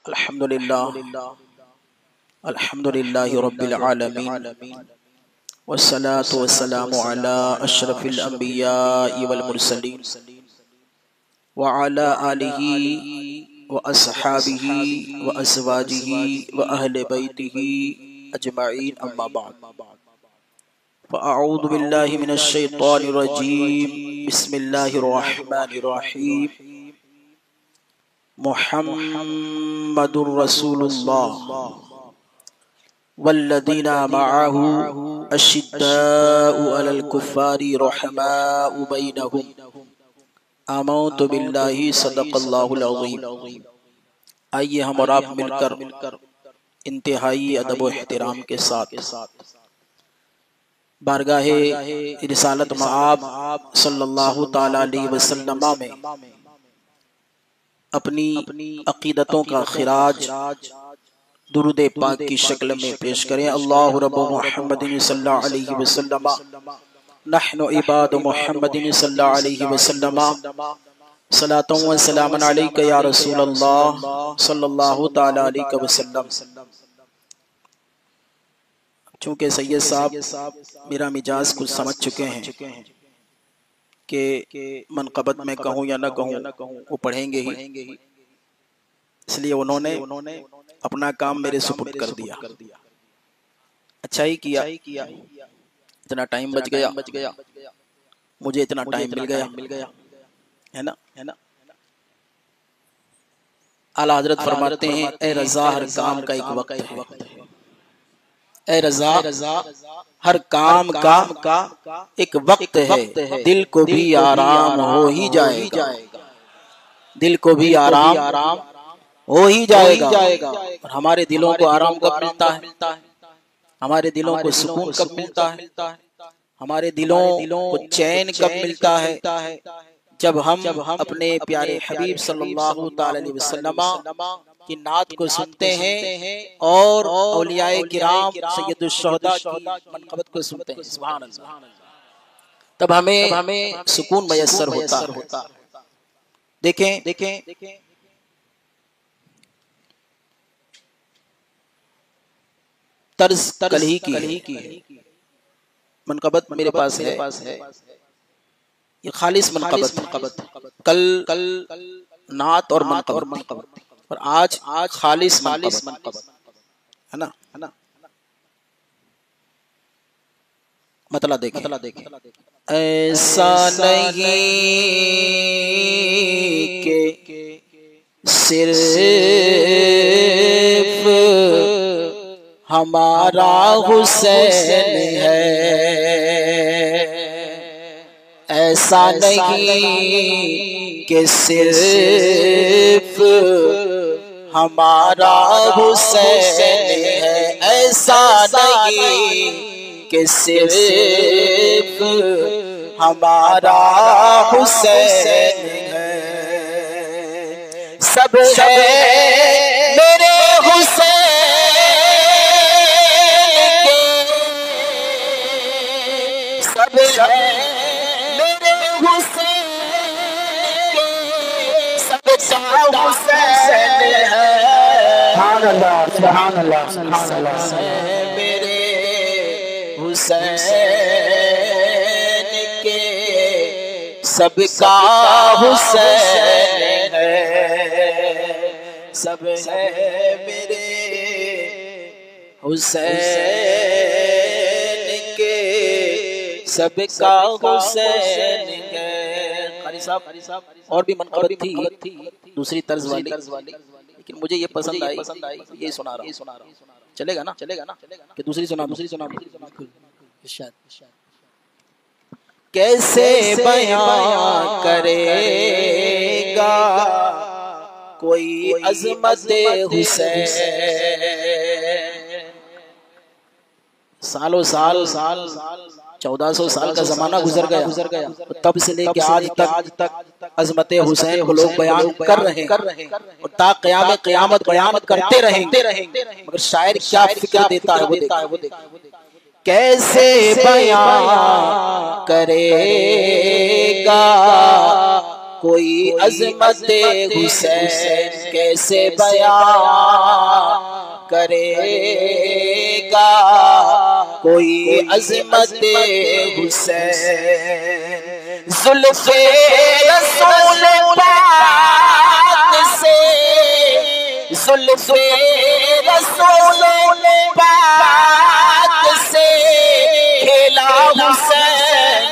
अल्हम्दुलिल्लाह अल्हम्दुलिल्लाहि रब्बिल आलमीन वस्सलातु वस्सलामु अला अशरफिल अंबिया'i वल मुरसलीन व अला आलिहि व अस्हाबिहि व अज़वाजिहि व अहले बैतिहि अजमईन अम्मा बाद फ़अऊज़ु बिल्लाहि मिनश शैतानिर रजीम बिस्मिल्लाहिर रहमानिर रहीम मुहम्मदुर रसूलुल्लाह वल्लज़ीना मअहू अशिद्दाउ अलल कुफ़्फ़ारि रहमाउ बैनहुम आमन्तु बिल्लाहि सदक़ल्लाहुल अज़ीम। आइए हम और आप मिलकर इंतहाई अदब व एहतराम के साथ बारगाहे रिसालत मआब सल्लल्लाहु ताला अलैहि वसल्लम में अपनी अकीदतों का खिराज दुरूद पाक की शक्ल में पेश करें। अल्लाहु रब्बु मुहम्मदिन सल्लल्लाहु अलैहि वसल्लम नहनु इबादु मुहम्मदिन सल्लल्लाहु अलैहि वसल्लम सलातु व सलामुन अलैका या रसूलल्लाह सल्लल्लाहु ताला अलैहि वसल्लम। चूँकि सैयद साहब मेरा मिजाज कुछ समझ चुके हैं कि मनक़बत में कहूँ या न कहूँ वो पढ़ेंगे ही, इसलिए उन्होंने अपना काम मेरे सुपुर्द कर दिया। अच्छा ही किया, इतना टाइम बच गया, मुझे इतना टाइम मिल गया, है ना। आला हज़रत फरमाते हैं, ए रज़ा हर काम का एक वक्त है, ए रज़ा हर काम का एक वक्त है, दिल को भी आराम हो ही जाएगा, दिल को भी आराम हो ही जाएगा। और हमारे दिलों को आराम कब मिलता है, हमारे दिलों को सुकून कब मिलता है, हमारे दिलों को चैन कब मिलता है, जब हम अपने प्यारे हबीब सल्लल्लाहु ताला अलैहि वसल्लम की नात को सुनते हैं और औलियाए किराम सैयदुश शुहदा की मनक़बत को सुनते हैं। सुभान अल्लाह। तब हमें सुकून मयस्सर होता है। देखें तर्ज कल ही की मनक़बत मेरे पास है, ये खालिस मनक़बत, कल नात और मनक़बत, और आज खालिस मनक़बत, है ना। मतलब देखें, ऐसा नहीं कि सिर्फ हमारा हुसैन है, ऐसा नहीं कि सिर्फ हमारा हुसैन है, ऐसा नहीं कि सिर्फ हमारा हुसैन है, सब है मेरे हुसैन के, सब है मेरे हुसैन के, सब हुसैन है। सुभान अल्लाह, सुभान अल्लाह, सुभान अल्लाह। मेरे हुसैन के सबका हुसैन है, सब है मेरे हुसैन के सबका हुसैन है। कारी साहब और भी मनक़बत थी दूसरी तर्ज वाली, लेकिन मुझे ये पसंद आई, ये सुना रहा हूँ। चलेगा ना कि दूसरी सुना। कैसे बयां करेगा कोई अज़मत हुसैन, सालों साल 1400 साल का जमाना गुजर गया, तब से लेके आज तक अज़मत हुसैन को लोग बयान कर रहे हैं और ता क़यामत बयान करते रहेंगे। मगर शायर क्या फिक्र देता है वो देखो। कैसे बयां करेगा कोई अज़मत हुसैन कैसे बयां करेगा, कोई अज़मत हुसैन। ज़ुल्फ़े रसूल पाक से, ज़ुल्फ़े रसूल पाक से खेला हुसैन।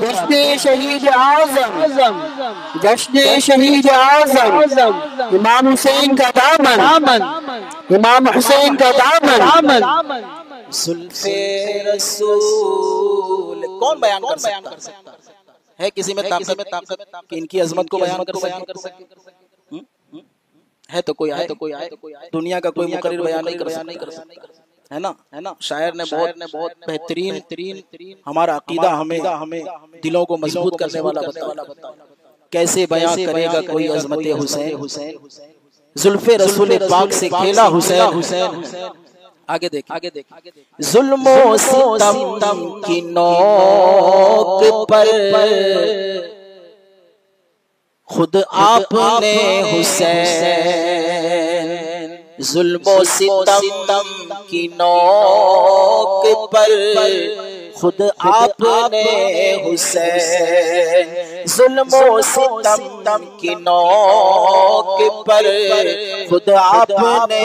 जश्न शहीद आज़म, जश्न शहीद आज़म, इमाम हुसैन का दामन, इमाम हुसैन का दामन। ज़ुल्फ़े रसूल कौन बयान कर सकता है? किसी में ताकत कि इनकी अजमत को बयान कर सके? है तो कोई आए, दुनिया का कोई मुकर्रिर बयान नहीं कर सकता, है ना? शायर ने बहुत बेहतरीन हमारा अकीदा हमें दिलों को मजबूत करने वाला बताया। कैसे बयां करेगा कोई अजमत हुसैन, ज़ुल्फ़े रसूल पाक से खेला हुसैन। आगे देख, ज़ुल्मो सितम की नोक पर खुद आपने हुसैन, ज़ुल्मो सितम की नोक पर खुद आपने हुसैन, ज़ुल्मो सितम की नोक पर खुद आपने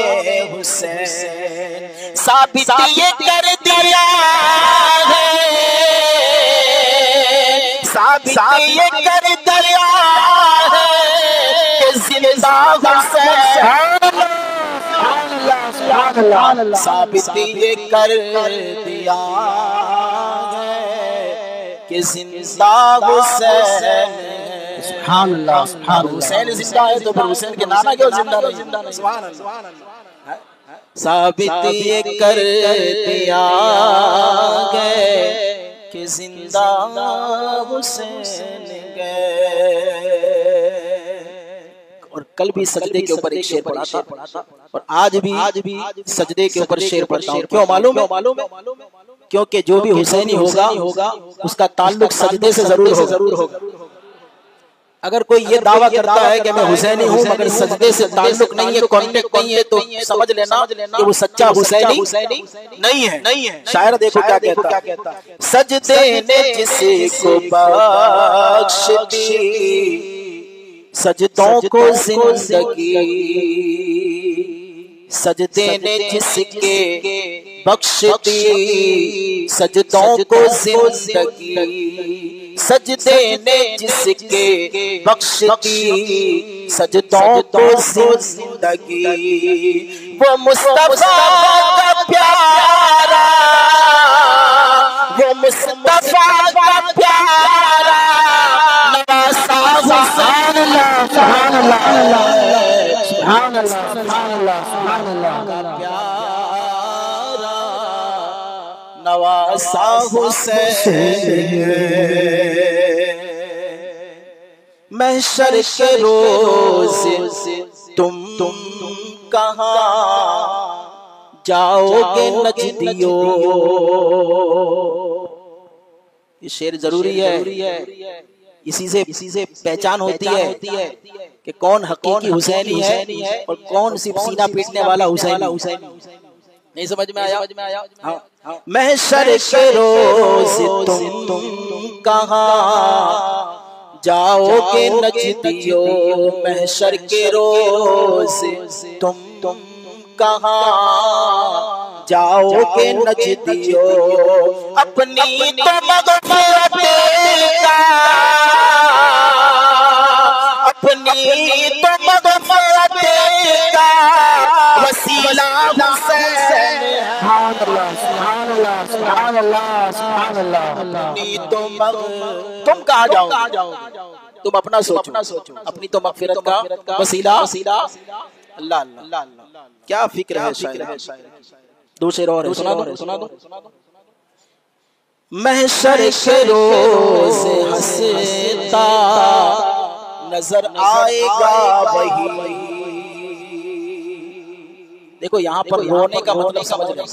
हुसैन। साबित ये कर दिया है, साबित ये कर दिया है कि जिंदा हुसैन, साबित ये कर दिया है कि जिंदा हुसैन। सुभान अल्लाह, हुसैन जिंदा है तो फिर हुसैन के नाना क्यों जिंदा नहीं? सुभान अल्लाह। साबित ये कर दिया है कि जिंदा हुसैन गए। और कल भी सजदे के ऊपर एक शेर पढ़ा था और आज भी सजदे के ऊपर शेर पढ़ता हूँ। क्यों मालूम है? क्योंकि जो भी हुसैनी होगा उसका ताल्लुक सजदे से जरूर होगा। अगर कोई ये दावा करता है कि मैं हुसैनी हूँ मगर सजदे से ताल्लुक नहीं है, कांटेक्ट नहीं है, तो समझ लेना कि वो सच्चा हुसैनी नहीं है। शायर देखो क्या कहता है, सजदे ने जिसको बख्श दी सजदों को जिंदगी, सजदे ने जिसके बख्श दी सजदों को जिंदगी, सजदे ने जिसके बख्श दी सजदों को जिंदगी। वो मुस्तफा का प्यारा, वो मुस्तफा का प्यारा नवासा हुसैन। सुभान अल्लाह, सुभान अल्लाह, सुभान अल्लाह, सुभान अल्लाह। प्यारा नवासा हुसैन। महशर के रोज तुम कहाँ जाओगे नजदियो। ये शेर जरूरी है, इसी से पहचान होती है कि कौन हकीकी हुसैनी है और कौन सिर्फ सीना पीटने वाला हुसैनी। नहीं समझ में आया? हाँ। महशर के रोज तुम कहाँ जाओगे नजदियो, महशर के रोज तुम कहाँ जाओगे नजदियो। अपनी तो मग़फ़िरत का, अपनी तो मग़फ़िरत का वसीला हुसैन। सुभान अल्लाह, सुभान अल्लाह, सुभान अल्लाह, सुभान अल्लाह। अपनी तो तुम कहाँ जाओगे? तुम अपना सोचो, अपनी तो मग़फ़िरत का वसीला अल्लाह। अल्लाह क्या फिक्र है शायर। दो शेर और सुना दो। महशर के रोज हंसता नजर आएगा वही। देखो यहाँ पर रोने का मतलब समझ लें,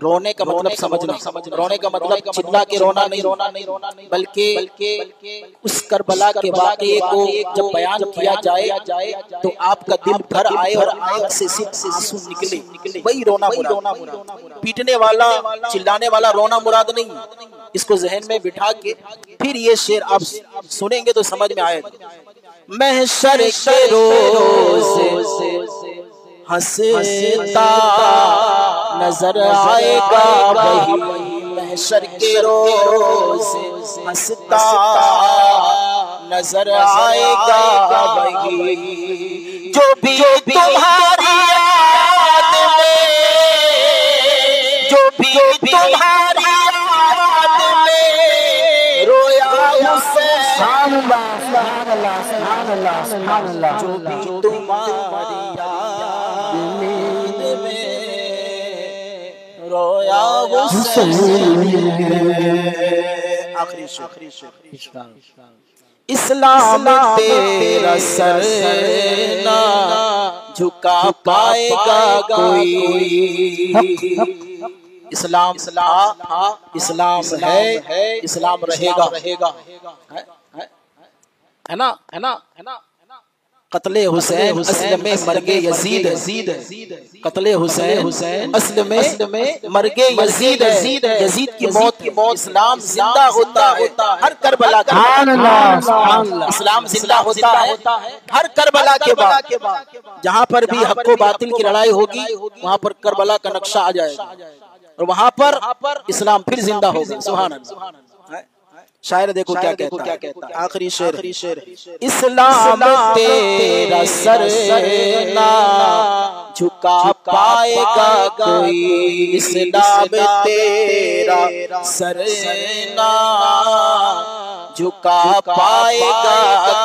रोने का मतलब समझना, रोने का मतलब चिल्ला के रोना नहीं, बल्कि उस करबला के वाक़ये को जब बयान किया जाए तो आपका दिल भर आए और आंख से आंसू निकले, वही रोना मुराद। पीटने वाला चिल्लाने वाला रोना मुराद नहीं। इसको जहन में बिठा के फिर ये शेर आप सुनेंगे तो समझ में आएगा। महशर के रोज़ हंसता नजर आएगा वही, महशर के रोज़ हंसता नजर आएगा वही, जो भी तुम्हारी याद में, जो भी तुम्हारी याद में रोया उसे, जो भी तुम्हारी रोया आखिरी इस्लाम तेरा सर ना झुका पाएगा कोई, इस्लाम इस्लाम है, इस्लाम रहेगा, है ना। कत्ले हुसैन असल में मरगे यजीद, कत्ले हुसैन असल में मरगे यजीद, यजीद की मौत इस्लाम जिंदा होता है हर करबला के बाद, इस्लाम जिंदा होता है हर करबला के बाद। जहाँ पर भी हक व बातिल की लड़ाई होगी वहाँ पर करबला का नक्शा आ जाएगा और वहाँ पर इस्लाम फिर जिंदा होगा। सुभान अल्लाह। शायर देखो क्या कहता है, आखिरी शेर, इस्लाम तेरा सर ना झुका पाएगा कोई, इस्लाम तेरा सर ना झुका पाएगा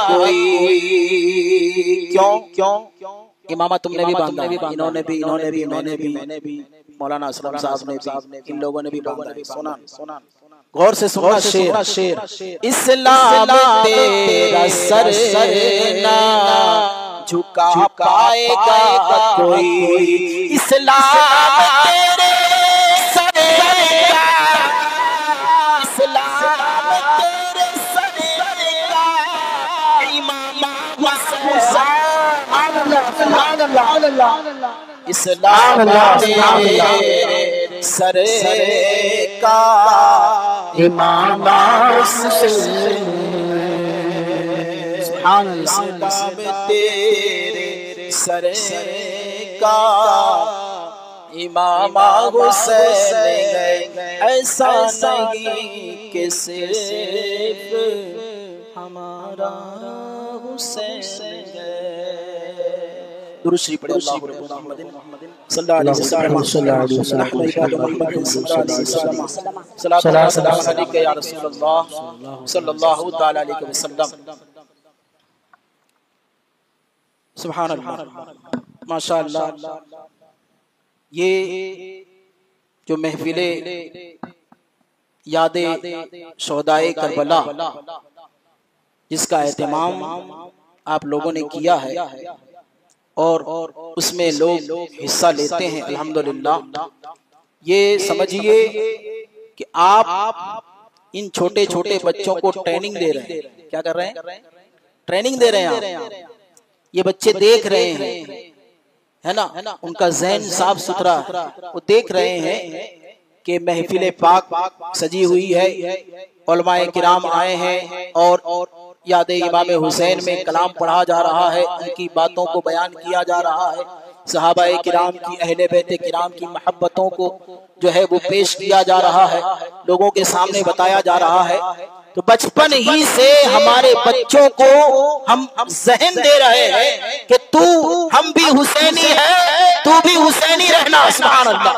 कोई। क्यों इमामा तुमने भी बांधा, इन्होंने भी, मैंने भी, मौलाना असलम साहब ने भी, इन लोगों ने भी बांधा। सुना गौर से सुना शेर, इस्लाम तेरा सर ना झुका पाएगा कोई, इस्लाम तेरे सर का, इस्लाम तेरे सर का इमाम हुसैन, इस्लाम तेरे सर का इमाम हुसैन, इस्लाम तेरे सर का इमाम हुसैन, ऐसा नहीं कि सिर्फ हमारा हुसैन है। दुरूद पढ़े अल्लाहु मुहम्मद सल्लल्लाहु अलैहि वसल्लम, सलात सलाम अलैका या रसूलल्लाह सल्लल्लाहु तआला अलैहि वसल्लम। सुभान अल्लाह, माशाअल्लाह। ये जो महफिले यादे शोहदाए करबला जिसका एहतमाम आप लोगों ने किया है और उसमें लोग हिस्सा लेते हैं, अल्हम्दुलिल्लाह। ये समझिए कि आप इन छोटे छोटे बच्चों को ट्रेनिंग दे रहे हैं। क्या कर रहे हैं? ट्रेनिंग दे रहे हैं आप। ये बच्चे देख रहे हैं, है ना, उनका ज़हन साफ सुथरा, वो देख रहे हैं कि महफिल पाक सजी हुई है, उलमाए किराम आए हैं और याद इमाम हुसैन में कलाम पढ़ा जा रहा है, उनकी बातों को बयान किया जा रहा है, सहाबाए किराम की, अहले बैत किराम की मोहब्बतों को जो है वो पेश किया जा रहा है, लोगों के सामने बताया जा रहा है। तो बचपन ही से हमारे बच्चों को हम ज़हन दे रहे हैं कि तू, हम भी हुसैनी है, तू भी हुसैनी रहना, सुभान अल्लाह।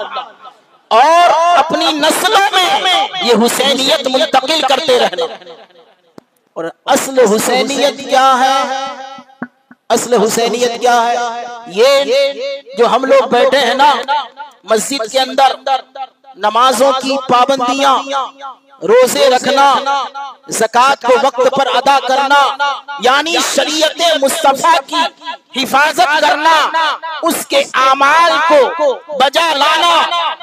और अपनी नस्लों में ये हुसैनियत मुंतकिल करते रहना। और असल हुसैनियत क्या है? असल हुसैनियत क्या है? ये जो हम लोग बैठे हैं ना मस्जिद के अंदर, नमाजों की पाबंदियां, रोजे रखना, ज़कात को वक्त पर अदा करना, यानी शरीयत मुस्तफा की हिफाजत करना, उसके आमाल को बजा लाना,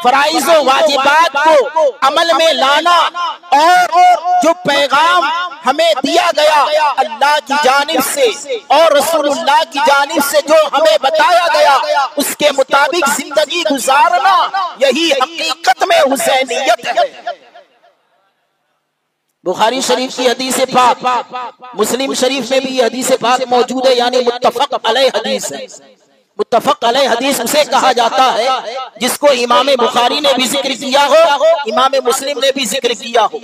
फराइज़ व वाजिबात को अमल में लाना, और जो पैगाम हमें दिया गया अल्लाह की जानिब से और रसूलुल्लाह की जानिब से जो हमें बताया गया उसके मुताबिक जिंदगी गुजारना, यही हकीकत में हुसैनियत है। बुखारी शरीफ की हदीस पाक, मुस्लिम शरीफ में भी ये हदीस पाक मौजूद है, यानी मुत्तफक अलैह हदीस है। मुत्तफक अलैह हदीस उसे कहा जाता है जिसको इमाम बुखारी ने भी जिक्र किया हो, इमाम मुस्लिम ने भी जिक्र किया हो।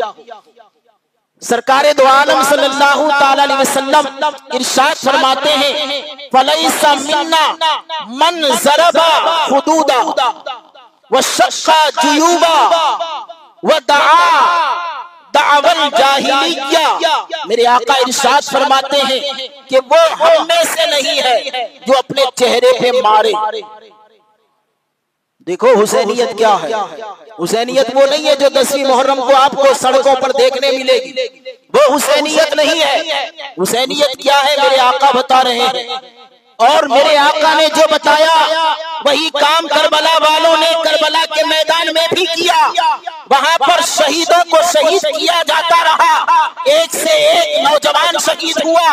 सरकारे दो आलम सल्लल्लाहु ताला अलैहि वसल्लम इरशाद फरमाते हैं, फलैसा मिन्ना मन ज़रबा हुदूदा व शक्का जुयूबा व दआ दावल जाहिलिया। मेरे आका इरशाद फरमाते हैं कि वो हम में से नहीं है जो अपने चेहरे पे मारे। देखो हुसैनियत क्या है। हुसैनियत वो नहीं है जो 10वीं मुहर्रम को आपको सड़कों पर देखने मिलेगी, वो हुसैनियत नहीं है। हुसैनियत क्या है मेरे आका बता रहे हैं, और मेरे आका ने जो बताया वही काम करबला वालों ने करबला के मैदान में भी किया। वहां पर शहीदों को शहीद किया जाता रहा, एक से एक नौजवान शहीद हुआ,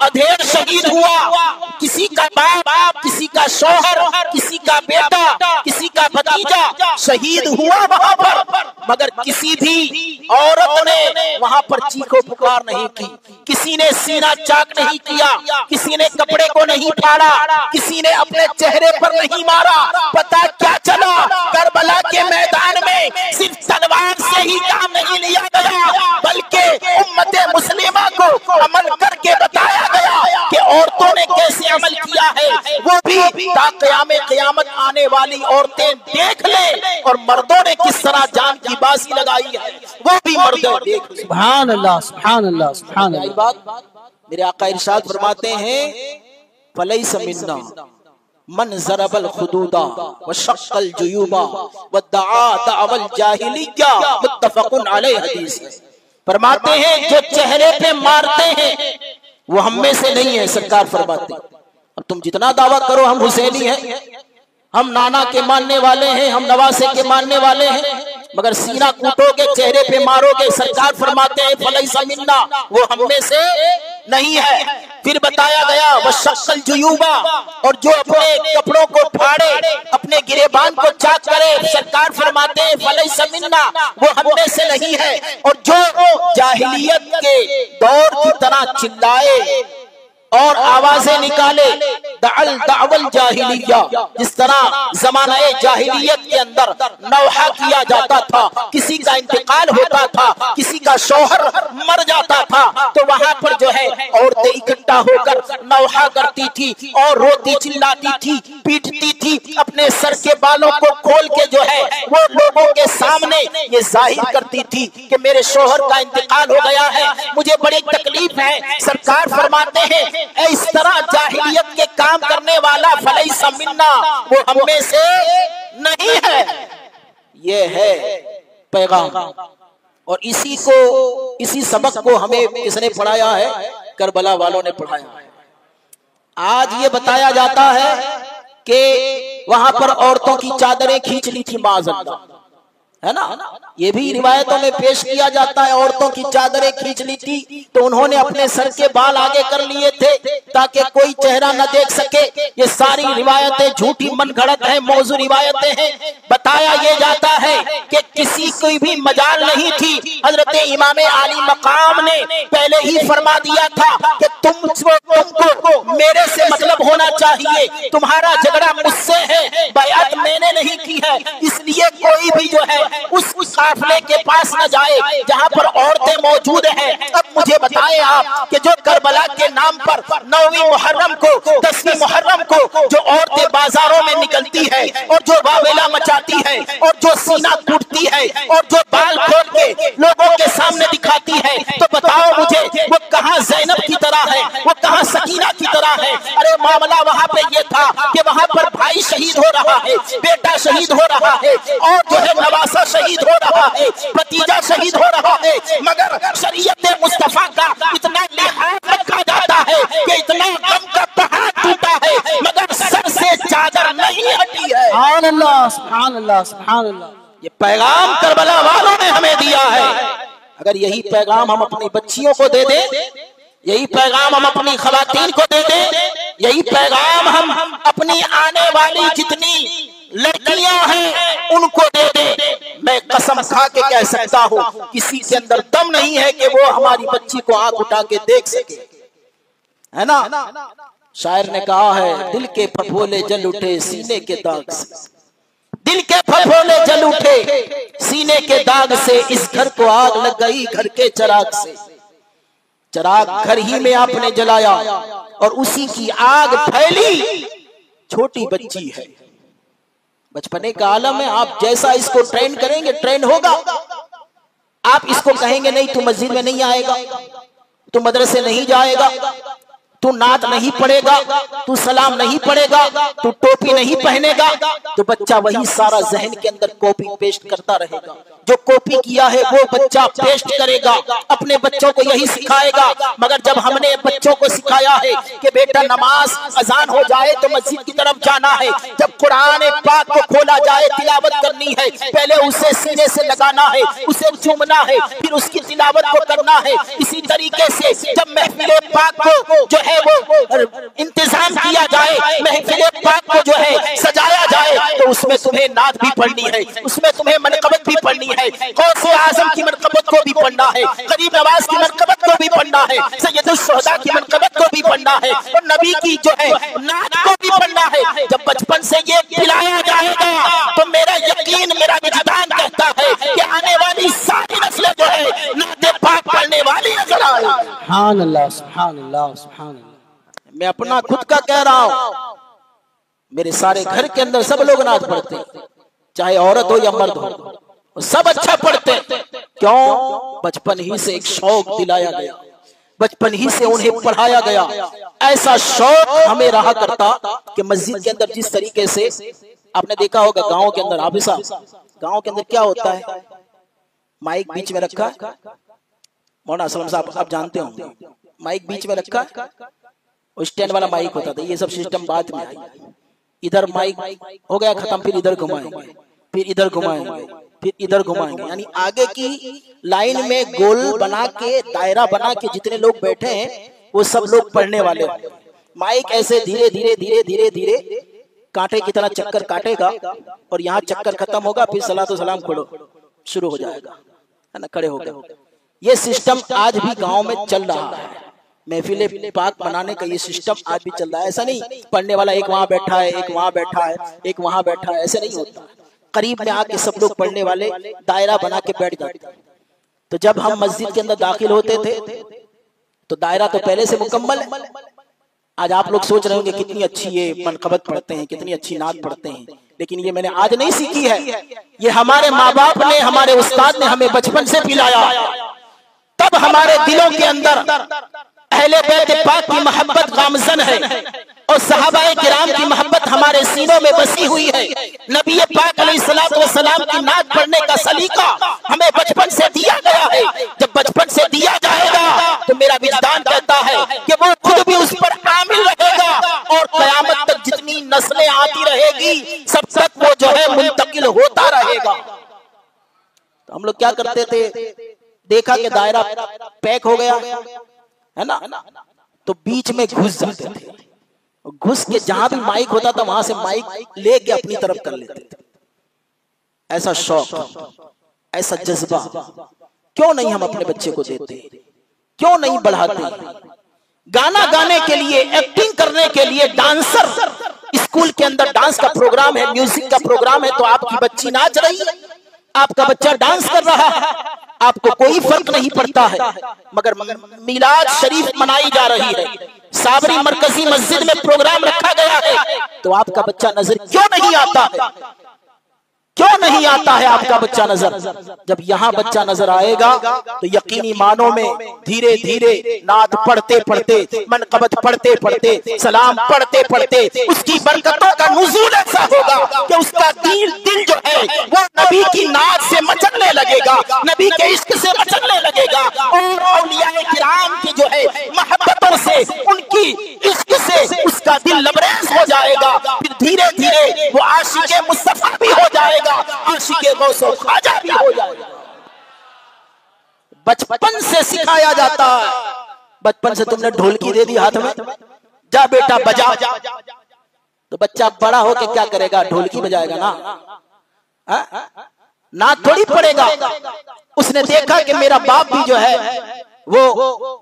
अधेड़ शहीद हुआ, किसी का बाप, किसी का शौहर, किसी का बेटा, किसी का भतीजा शहीद हुआ वहां पर, मगर किसी भी औरत ने वहां पर चीखो पुकार नहीं की, किसी ने सीना चाक नहीं किया, किसी ने कपड़े को नहीं फाड़ा, किसी ने अपने चेहरे पर नहीं मारा। पता क्या चला, करबला के मैदान में सिर्फ तलवार से ही काम नहीं लिया गया, बल्कि उम्मत मुस्लिमा को अमल करके बताया गया कि औरतों ने कैसे अमल किया है, वो भी क़यामत आने वाली औरतें देख ले, और मर्दों ने किस तरह जान की बाजी लगाई है वो भी मर्दों देख ले। सुभान अल्लाह, सुभान अल्लाह, सुभान अल्लाह। मेरे आका इरशाद फरमाते हैं, फलैसा मिन्ना मन ज़रबल खुदूदा व शक्कल जुयूबा व दआ दावल जाहिलिया, मुत्तफकुन अलैह हदीस। फरमाते हैं जो चेहरे पे मारते हैं वो हम में से नहीं है। सरकार फरमाते हैं, अब तुम जितना दावा करो हम हुसैनी हैं, हम नाना के मानने वाले हैं, हम नवासे के मानने वाले हैं, मगर सीना कूटोगे, चेहरे पे मारोगे, सरकार फरमाते हैं फलैसा मिन्ना, वो हम में से नहीं है। फिर बताया गया वह शक्कल जुयूबा, और जो अपने कपड़ों को फाड़े, अपने गिरेबान को चाक करे, सरकार फरमाते हैं फलैसा मिन्ना, वो हम में से नहीं है। और जो जाहिलियत के दौर की तरह चिल्लाए और आवाजें निकाले, दावल जाहिलिया, जिस तरह जमाने जाहिलियत के अंदर नौहा किया जाता था, किसी का इंतकाल होता था, किसी का शौहर मर जाता था, तो वहां पर जो है औरतें इकट्ठा होकर नौहा करती थी और रोती चिल्लाती थी, पीटती थी, अपने सर के बालों को खोल के जो है वो लोगों के सामने ये जाहिर करती थी कि मेरे शौहर का इंतकाल हो गया है, मुझे बड़ी तकलीफ है। सरकार फरमाते हैं इस तरह जाहिलियत के काम करने वाला फलैसा मिन्ना, वो हम में से नहीं है। ये है पैगाम, और इसी सबक को हमें किसने पढ़ाया है? करबला वालों ने पढ़ाया है। आज ये बताया जाता है कि वहां पर औरतों की चादरें खींच ली थी माज़अल्लाह, है ना, ये भी रिवायतों में पेश किया जाता है। औरतों की चादरें खींच ली थी तो उन्होंने अपने सर के बाल आगे कर लिए थे ताकि कोई चेहरा न देख सके। ये सारी रिवायतें झूठी मनगढ़ंत है, मौजू रिवायतें हैं। बताया ये जाता है कि किसी कोई भी मजाल नहीं थी। हजरत इमाम आली मकाम ने पहले ही फरमा दिया था कि तुमको मेरे से मतलब होना चाहिए, तुम्हारा झगड़ा मुझसे है, बयात मैंने नहीं की है, इसलिए कोई भी जो है उस काफिले के पास न जाए जहां पर औरतें मौजूद हैं। अब मुझे बताएं आप कि जो करबला के नाम पर 9वीं मुहर्रम को 10वीं मुहर्रम को जो औरतें बाजारों में निकलती है और जो वावेला मचाती है और जो सीना कूटती है और जो बाल खोल के लोगों के सामने दिखाती है, तो बताओ मुझे वो कहाँ जैनब की तरह है, वो कहाँ सकीना की तरह है। अरे मामला वहाँ पे ये था कि वहाँ पर भाई शहीद हो रहा है, बेटा शहीद हो रहा है, और जो है नवासा शहीद हो रहा है, भतीजा शहीद हो रहा है, मगर शरीयत मुस्तफा का इतना लिहाज रखा जाता है कि इतना गम का पहाड़ टूटा है मगर सर से चादर नहीं हटी है। सुभान अल्लाह, सुभान अल्लाह, सुभान अल्लाह। ये पैगाम करबला वालों ने हमें दिया है। अगर यही पैगाम हम अपनी बच्चियों को दे दें, यही पैगाम हम अपनी खवातीन को दे दें, यही पैगाम हम अपनी आने वाली जितनी लड़कियां हैं उनको दे दें, मैं कसम खा के कह सकता हूँ किसी के अंदर दम नहीं है कि वो हमारी बच्ची को आंख उठा के देख सके, है ना। शायर ने कहा है, दिल के फफोले जल उठे सीने के दाग से, दिल के फफोले जल उठे सीने के दाग से, इस घर को आग लग गई घर के चिराग से। चिराग घर ही में आपने जलाया और उसी की आग फैली, छोटी बच्ची है, बचपने का आलम है। आप जैसा इसको ट्रेन करेंगे ट्रेन होगा। आप इसको कहेंगे नहीं तू मस्जिद में नहीं आएगा, तू मदरसे नहीं जाएगा, तू नात नहीं पढ़ेगा, तू सलाम नहीं पढ़ेगा, तू टोपी नहीं पहनेगा, तो बच्चा वही सारा जहन के अंदर कॉपी पेस्ट करता रहेगा। जो कॉपी किया है वो बच्चा पेस्ट करेगा, अपने बच्चों को यही सिखाएगा। मगर जब हमने बच्चों को सिखाया है कि बेटा नमाज अजान हो जाए तो मस्जिद की तरफ जाना है, जब कुरान पाक को खोला जाए तिलावत करनी है, पहले उसे सीने से लगाना है, उसे चूमना है, फिर उसकी तिलावत को करना है। इसी तरीके से जब महफिल पाक को जो है वो इंतजाम किया जाए, महफिल पाक को जो है सजाया जाए, तो उसमें तुम्हें नात भी पढ़नी है, उसमें तुम्हें मनकबत भी पढ़नी है, गौसे आजम की मनकबत को भी पढ़ना है, गरीब नवाज की मनकबत को भी पढ़ना है, सैयदुल शुहदा की मनकबत को भी पढ़ना है, और नबी की जो है नात को भी पढ़ना है। जब बचपन से ये पिलाया जाएगा तो मेरा यकीन, मेरा विजदान कहता है कि आने वाली सारी नस्लें जो है नात पाक पढ़ने वाली नजर आएगी। सुभान अल्लाह, सुभान अल्लाह, सुभान अल्लाह। मैं अपना खुद का कह रहा हूं, मेरे सारे घर के अंदर सब लोग नात पढ़ते हैं, चाहे औरत हो या मर्द हो, सब अच्छा पढ़ते हैं। क्यों? बचपन ही से एक शौक दिलाया गया, बचपन ही से उन्हें पढ़ाया गया। ऐसा शौक हमें रहा करता कि मस्जिद के अंदर जिस तरीके से आपने देखा होगा गांव के अंदर, हाफिज साहब गांव के अंदर क्या होता है, माइक बीच में रखा, मौलाना असलम साहब आप जानते होंगे, माइक बीच में रखा, स्टैंड वाला माइक होता था। ये सब सिस्टम बाद में आई, इधर माइक हो गया खत्म, फिर इधर घुमाएंगे, फिर इधर घुमाएंगे, फिर इधर घुमाएंगे, यानी आगे की लाइन में गोल बना के, दायरा बना के जितने लोग बैठे हैं वो सब लोग पढ़ने वाले। माइक ऐसे धीरे धीरे धीरे धीरे धीरे कांटे की तरह चक्कर काटेगा और यहाँ चक्कर खत्म होगा, फिर सलात व सलाम खोलो शुरू हो जाएगा, है ना, खड़े हो गए। ये सिस्टम आज भी गांव में चल रहा है। महफिल पाक मनाने का ये सिस्टम आज भी चल रहा है। ऐसा नहीं पढ़ने वाला एक वहां बैठा है, एक वहां बैठा है, एक वहां बैठा है, ऐसे नहीं होता। करीब में आके सब लोग पढ़ने वाले दायरा बना के बैठ जाते। तो जब हम मस्जिद के अंदर दाखिल होते थे तो दायरा तो पहले से मुकम्मल है। आज आप लोग सोच रहे होंगे कितनी अच्छी ये मनकबत पढ़ते हैं, कितनी अच्छी नात पढ़ते हैं, लेकिन ये मैंने आज नहीं सीखी है, ये हमारे माँ बाप ने, हमारे उस्ताद ने हमें बचपन से पिलाया। तब हमारे दिलों के अंदर अहले बैत पाक की मोहब्बत गामजन है और सहाबाए किराम की मोहब्बत हमारे सीनों में बसी हुई है। नबी पाक अलैहिस्सलातु वस्सलाम की नात पढ़ने का सलीका हमें बचपन से दिया गया है। जब बचपन से दिया जाएगा तो मेरा विजदान कहता है कि वो खुद भी उस पर आमिल रहेगा और कयामत तक जितनी नस्लें आती रहेगी सब तक वो जो है मुंतकिल होता रहेगा। तो हम लोग क्या करते थे, देखा कि दायरा पैक हो गया है ना, तो बीच में घुस जाते थे, घुस के जहां भी माइक होता था वहां से माइक लेके अपनी तरफ कर लेते थे। ऐसा शौक, ऐसा जज्बा क्यों नहीं हम अपने बच्चे को देते, क्यों नहीं बढ़ाते? गाना गाने के लिए, एक्टिंग करने के लिए डांसर, स्कूल के अंदर डांस का प्रोग्राम है, म्यूजिक का प्रोग्राम है, तो आपकी बच्ची नाच रही है, आपका बच्चा डांस कर रहा है, आपको कोई फर्क नहीं पड़ता है। मगर मिलाद शरीफ मनाई जा रही है, साबरी मरकजी मस्जिद में प्रोग्राम रखा गया है, तो आपका बच्चा नजर क्यों नहीं आता है? क्यों नहीं आता है आपका बच्चा नजर? जब यहाँ बच्चा नजर आएगा तो यकीनी मानों में धीरे धीरे नात पढ़ते पढ़ते, मनकबत पढ़ते पढ़ते, सलाम पढ़ते पढ़ते उसकी बरकतों का नुज़ूल ऐसा होगा कि उसका दिल जो है वो नबी की नात से मचलने लगेगा, नबी के इश्क से मचलने लगेगा और औलियाए किराम की जो है मोहब्बतों से, उनकी इश्क से उसका दिल लबरेज हो जाएगा। फिर धीरे धीरे वो आशिक़े मुस्तफा भी हो जाएगा, आशिक़े गौसो ख्वाजा भी हो जाएगा। बचपन से सिखाया जाता है। बचपन से तुमने ढोलकी दे दी हाथ में, जा बेटा बजा, तो बच्चा बड़ा होके क्या करेगा? ढोलकी बजाएगा ना थोड़ी पड़ेगा। उसने देखा कि मेरा बाप भी जो है वो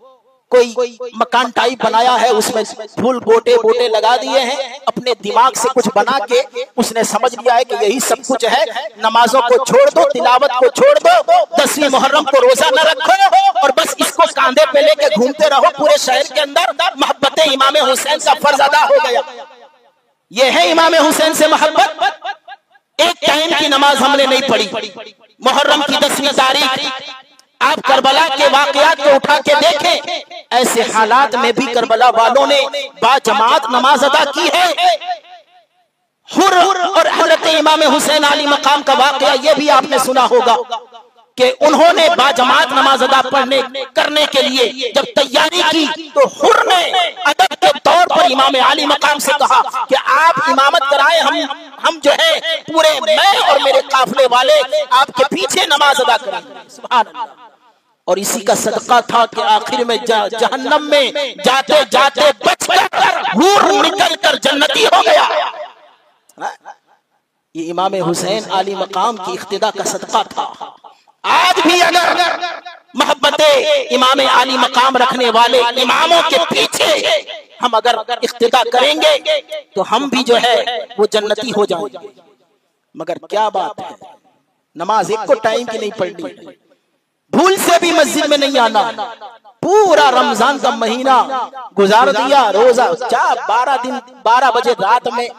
कोई मकान टाइप बनाया है, उसमें फूल गोटे बोटे लगा दिए हैं, अपने दिमाग से कुछ बना के उसने समझ लिया है कि यही सब कुछ है। नमाजों को छोड़ दो, तिलावत को छोड़ दो, 10वीं मुहर्रम को रोजा न रखो और बस इसको कांधे पे लेके घूमते रहो पूरे शहर के अंदर। मोहब्बत इमाम हुसैन का फर्ज अदा हो गया। ये है इमाम हुसैन से मोहब्बत। एक टाइम की नमाज हमने नहीं पढ़ी। मुहर्रम की 10वीं तारीख आप करबला के वाकयात को उठा के देखें, ऐसे हालात में भी करबला वालों ने बाजमात नमाज अदा की है। हुर और हजरत इमाम हुसैन अली मकाम का वाकया ये भी आपने सुना होगा कि उन्होंने बाजमात नमाज अदा करने के लिए जब तैयारी की तो हुर ने अदब के तौर पर इमाम अली मकाम से कहा कि आप इमामत कराएं, हम जो है पूरे मैं और मेरे काफिले वाले आपके पीछे नमाज अदा करेंगे। सुभान अल्लाह। और इसी का सदका था कि आखिर में जहन्नम में जाते जाते बचकर हुर निकलकर जन्नती हो गया। ये इमाम हुसैन अली मकाम की इख्तिदा का सदका था। आज भी अगर मोहब्बते इमाम अली मकाम रखने वाले इमामों के पीछे हम अगर इख्तिदा करेंगे तो हम भी जो है वो जन्नती हो जाएंगे। मगर क्या बात है, नमाज एक को टाइम की नहीं पढ़नी, भूल से भी मस्जिद में नहीं आना, पूरा रमजान का महीना गुजार दिया रोजा 12 बजे रात में,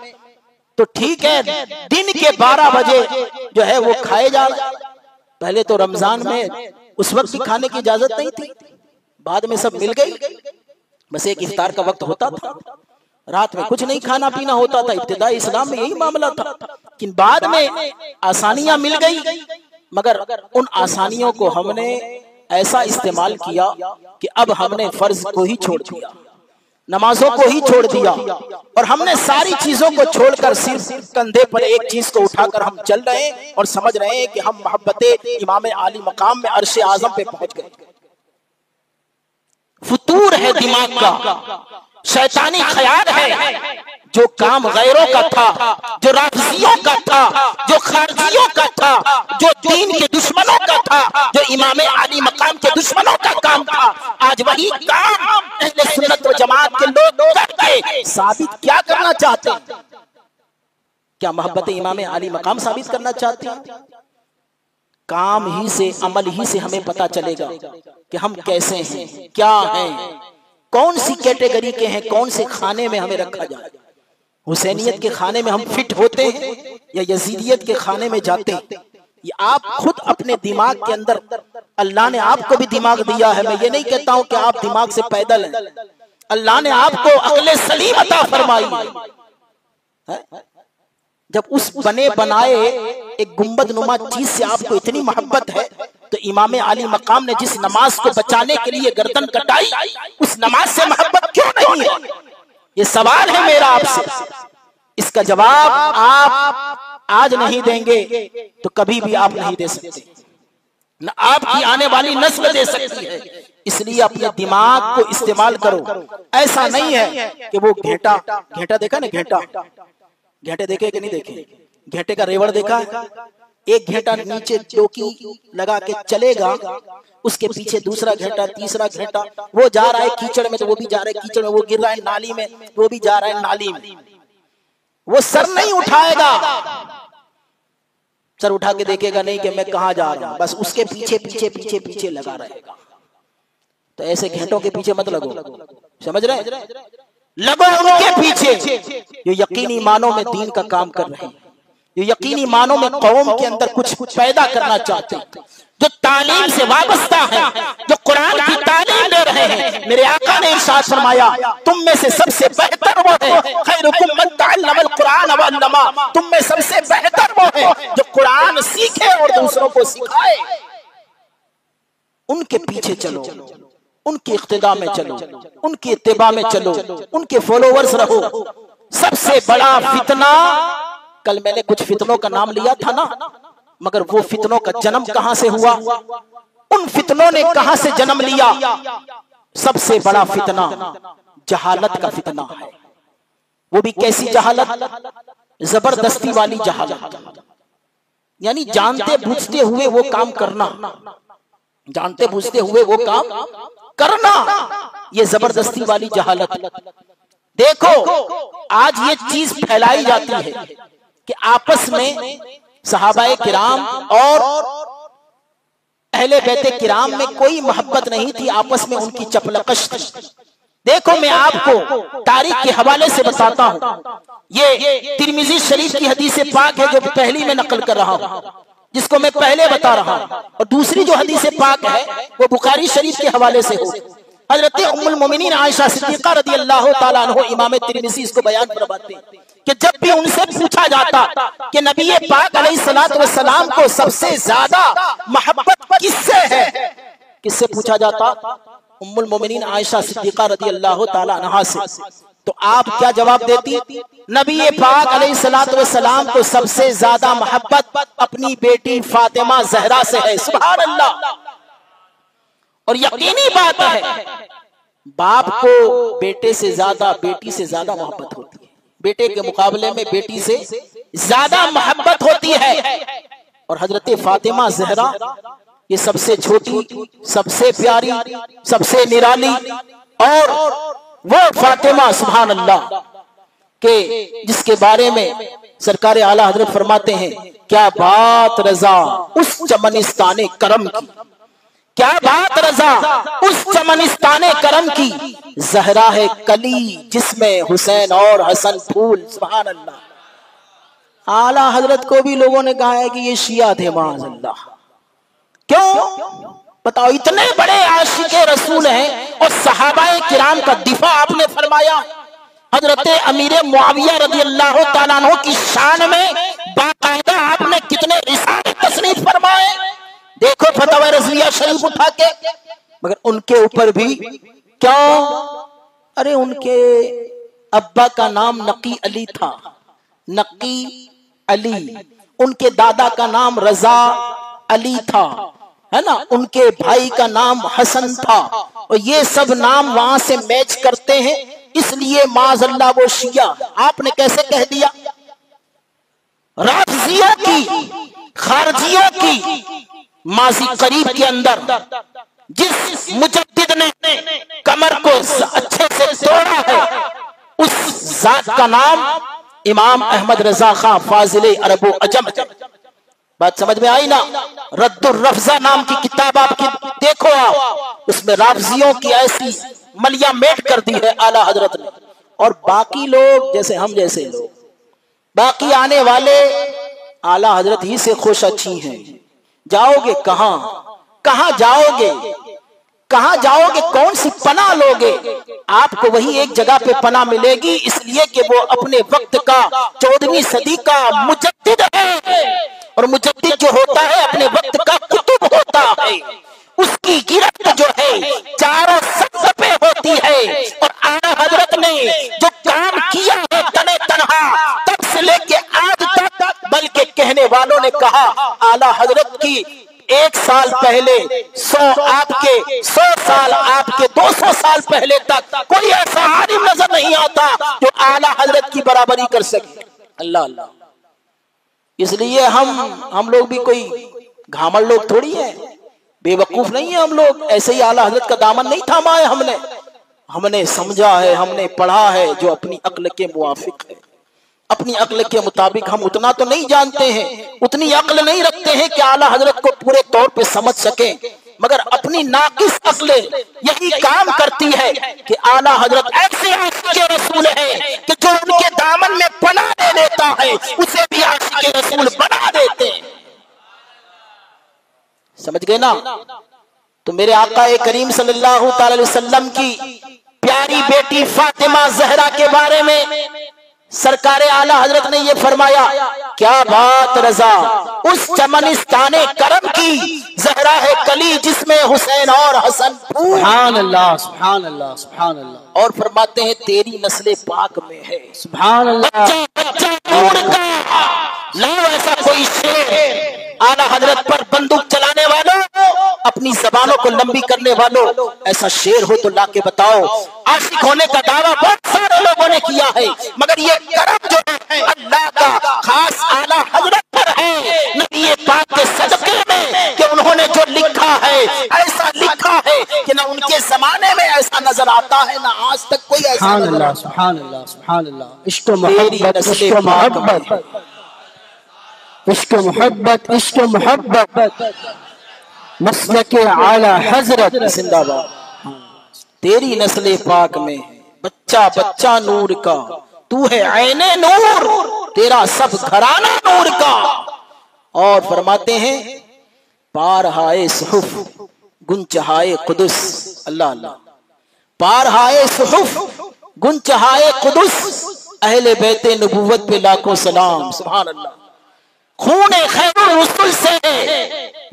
तो ठीक है दिन के 12 बजे जो है वो खाए जा रहा। पहले तो रमजान में उस वक्त भी खाने की इजाजत नहीं थी, बाद में सब मिल गई, बस एक इफ्तार का वक्त होता था, रात में कुछ नहीं खाना पीना होता था। इब्तिदाई इस्लाम में यही मामला था, लेकिन बाद में आसानियां मिल गई, मगर उन आसानियों को हमने ऐसा इस्तेमाल किया कि अब हमने फर्ज को ही छोड़ दिया, नमाजों को ही छोड़ दिया और हमने सारी चीजों को छोड़कर सिर्फ कंधे पर एक चीज को उठाकर हम चल रहे हैं और समझ रहे हैं कि हम मोहब्बते इमाम आली मकाम में अर्शे आजम पे पहुंच गए। फुतूर है दिमाग का, शैतानी ख्याल है, जो काम गैरों का था, जो राफिजियों का था, जो खारजियों का था, जो दीन के दुश्मनों का था, जो इमाम अली मकाम के दुश्मनों का काम था, आज वही काम अहले सुन्नत व जमात के लोग करके साबित क्या करना चाहते हैं? क्या मोहब्बत इमाम अली मकाम साबित करना चाहते हैं? काम ही से, अमल ही से हमें पता चलेगा कि हम कैसे हैं, क्या हैं, कौन सी कैटेगरी के हैं, कौन से खाने में हमें रखा जाए। हुसैनियत के खाने में हम फिट होते हैं या यजीदियत के खाने में जाते हैं? ये आप खुद अपने दिमाग के अंदर, अल्लाह ने आपको भी दिमाग दिया है, मैं ये नहीं कहता हूं कि आप दिमाग से पैदल हैं, अल्लाह ने आपको अक्ल सलीम अता फरमाई है। जब उस बने बनाए एक गुंबद नुमा चीज से आपको इतनी मोहब्बत है, तो इमाम अली मकाम ने जिस नमाज को बचाने के लिए गर्दन कटाई, उस नमाज से मोहब्बत क्यों नहीं है? ये सवाल है मेरा आपसे। इसका जवाब आप आज नहीं देंगे तो कभी भी आप नहीं दे सकते, न आपकी आने वाली नस्ल दे सकती है। इसलिए अपने दिमाग को इस्तेमाल करो। ऐसा नहीं है कि वो घेंटा देखा ना, घेंटे देखे कि नहीं देखे? घेंटे का रेवड़ देखा है? एक घेंटा नीचे डोकी लगा के चलेगा, उसके पीछे दूसरा घेंटा, तीसरा घेंटा, वो जा रहा है कीचड़ में तो वो भी जा रहा है कीचड़ में, वो गिर रहा है नाली में वो भी जा रहा है नाली में। वो सर नहीं उठाएगा, सर उठा के देखेगा नहीं कि मैं कहां जा रहा हूं, बस उसके पीछे पीछे पीछे पीछे लगा रहेगा। तो ऐसे घेंटों के पीछे मत लगो, समझ रहे? लगो उनके पीछे जो यकीनी मानों में दीन का काम कर रहे हैं, जो यकीनी मानों में कौम के अंदर कुछ पैदा करना चाहते हैं, जो तालीम से वाबस्ता है, जो कुरान की तालीम दे रहे हैं। मेरे आका ने इरशाद फरमाया, तुम में से सबसे बेहतर वो है, खैरुकुम मन तअल्लमल कुरान व अल्लमा, तुम में सबसे बेहतर वो है जो कुरान सीखे और दूसरों को सिखाए। उनके पीछे चलो, उनके इख्तिदा में चलो, उनके इत्तिबा में चलो, उनके फॉलोवर्स रहो। सबसे बड़ा फितना, कल मैंने कुछ फितनों का नाम लिया था ना, मगर वो फितनों का जन्म कहां से हुआ, उन फितनों ने कहां से जन्म लिया? सबसे बड़ा फितना जहालत का फितना है। वो भी कैसी जहालत? जबरदस्ती वाली जहालत, यानी जानते बूझते हुए वो काम करना, जानते बूझते हुए वो काम करना, ये जबरदस्ती वाली जहालत। देखो आज ये चीज फैलाई जाती है कि आपस में सहाबाए किराम और अहले बैते किराम में कोई मोहब्बत नहीं थी, आपस में उनकी चपलकश थी। देखो मैं आपको तारीख के हवाले से बताता हूं, ये तिरमिजी शरीफ की हदीस पाक है जो पहली में नकल कर रहा हूं, जिसको मैं पहले बता रहा हूं, और दूसरी जो हदीस पाक है वो बुखारी शरीफ के हवाले से हो। हजरत उम्मुल मोमिनीन आयशा सिद्दीका रदियल्लाहु ताला अन्हा इमाम तिरमिजी इसको बयान फरमाते हैं कि जब भी उनसे पूछा जाता कि नबी पाक अलैहिस्सलातु वस्सलाम को सबसे ज्यादा मोहब्बत किससे है, किससे पूछा जाता? उम्मुल मोमिनीन आयशा सिद्दीका रदियल्लाहु ताला अन्हा से। तो आप क्या जवाब देती? नबी पाक अलैहिस्सलातु वस्सलाम को सबसे ज्यादा मोहब्बत अपनी बेटी फातिमा ज़हरा से है। सुभान अल्लाह। और यकीनी बात है, बाप को बेटे से ज्यादा, बेटी से ज्यादा मोहब्बत होती है, बेटे के मुकाबले में बेटी से ज्यादा मोहब्बत होती है। और हजरत फातिमा ज़हरा ये सबसे छोटी, सबसे प्यारी, सबसे निराली, और वो फातिमा सुभान अल्लाह के जिसके बारे में सरकार आला हजरत फरमाते हैं, क्या बात रजा उस चमनिस्ताने करम की, क्या बात रजा उस चमनिस्ताने करम की, ज़हरा है कली जिसमें हुसैन और हसन फूल। सुभान अल्लाह। आला हजरत को भी लोगों ने कहा है कि ये शिया थे, माअज़ल्लाह। क्यों बताओ? इतने बड़े आशिके रसूल हैं और सहाबाए किराम का दिफा आपने फरमाया। हजरत अमीर मुआविया रदियल्लाहु ताला अन्हु की शान में बाकायदा आपने कितने रिसाले तसनीफ फरमाए। देखो फतवा रज़विया शरीफ उठा के, मगर उनके ऊपर भी क्यों? अरे उनके अब्बा का नाम नकी अली था, नकी अली, उनके दादा का नाम रजा अली था, है ना, उनके भाई का नाम हसन था, और ये सब नाम वहां से मैच करते हैं, इसलिए माज़अल्लाह वो शिया। आपने कैसे कह दिया? राफ़िज़ियों की, खारजियों की माजी करीब के अंदर जिस मुजद्दिद ने कमर को अच्छे से तोड़ा है, उस जात का नाम इमाम अहमद रजा खां फाजिले अरबो अजम। बात समझ में आई ना? रद्दुर रफ़ज़ा नाम की किताब आपकी देखो आप, उसमें राफ़िज़ियों की ऐसी मलिया मेट कर दी है आला हजरत ने। और बाकी लोग जैसे हम जैसे लोग, बाकी आने वाले आला हजरत ही से खुश अच्छी हैं। जाओगे कहां? कहां जाओगे? कहां जाओगे? कौन सी पनाह लोगे? आपको वही एक जगह पे पनाह मिलेगी, इसलिए कि वो अपने वक्त का 14वीं सदी का मुजद्दिद है, और मुजद्दिद जो होता है अपने वक्त का कुतुब होता है। उसकी गिरफ्त जो है चारों सत्य पे होती है। और आला हजरत ने जो काम किया है तने तनहा तब से लेके आज तक, बल्कि कहने वालों ने कहा आला हजरत की 1 साल पहले 100 आपके, 100 साल आपके, 200 साल पहले तक कोई ऐसा आलिम नजर नहीं आता जो आला हजरत की बराबरी कर सके। अल्लाह अल्लाह। इसलिए हम लोग भी कोई घामल लोग थोड़ी है, बेवकूफ नहीं है हम लोग। ऐसे ही आला हजरत का दामन नहीं थामा है हमने समझा है, हमने पढ़ा है जो अपनी अक्ल के मुवाफिक है। अपनी अक्ल के मुताबिक हम उतना तो नहीं जानते हैं, उतनी अक्ल नहीं रखते हैं कि आला हजरत को पूरे तौर पे समझ सके, मगर अपनी नाकिस अक्ल यही काम करती है कि आला हजरत ऐसे आशिक़े रसूल है कि जो उनके दामन में पनाह ले लेता है उसे भी आशिक़े रसूल समझ गए ना। तो मेरे आका करीम सल्लल्लाहु अलैहि वसल्लम की प्यारी बेटी फातिमा ज़हरा के बारे में सरकारे आला हजरत ने ये फरमाया, क्या बात रजा, उस चमनिस्ताने करम की ज़हरा है कली जिसमें हुसैन और हसन फूल। सुभान अल्लाह, सुभान अल्लाह, सुभान अल्लाह। और फरमाते हैं तेरी नस्ले पाक में है, सुभान अल्लाह। बच्चा नूर का, लाओ ऐसा कोई शेर आला हजरत पर बंदूक चलाने वालों, अपनी जबानों को लंबी करने वालों, ऐसा शेर हो तो लाके बताओ। आशिक होने का दावा बहुत सारे लोगों ने किया है, मगर ये करम जो है अल्लाह का खास आला हजरत पर है, नबी पाक के सदके में, कि उन्होंने जो लिखा है ऐसा लिखा है कि ना उनके जमाने में ऐसा नजर आता है, ना आज तक कोई ऐसा सुभान नजर अल्लाह, आता है। सुभान अल्लाह, सुभान अल्लाह। इश्क मोहब्बत, इश्क मोहब्बत, इश्क मोहब्बत, इश्क मोहब्बत, मसलके आला हजरत जिंदाबाद। तेरी नस्ले पाक में बच्चा बच्चा नूर का, तू है ऐने नूर, तेरा सब घराना नूर का। और फरमाते हैं पार हाय सुहुफ गुंचहाए कुदुस, अल्लाह अल्लाह, पार हाय सुहुफ गुंचहाए कुदुस, अहले बैते नबूवत पे लाखों सलाम। सुभान अल्लाह। खूने खैरुल रसूल से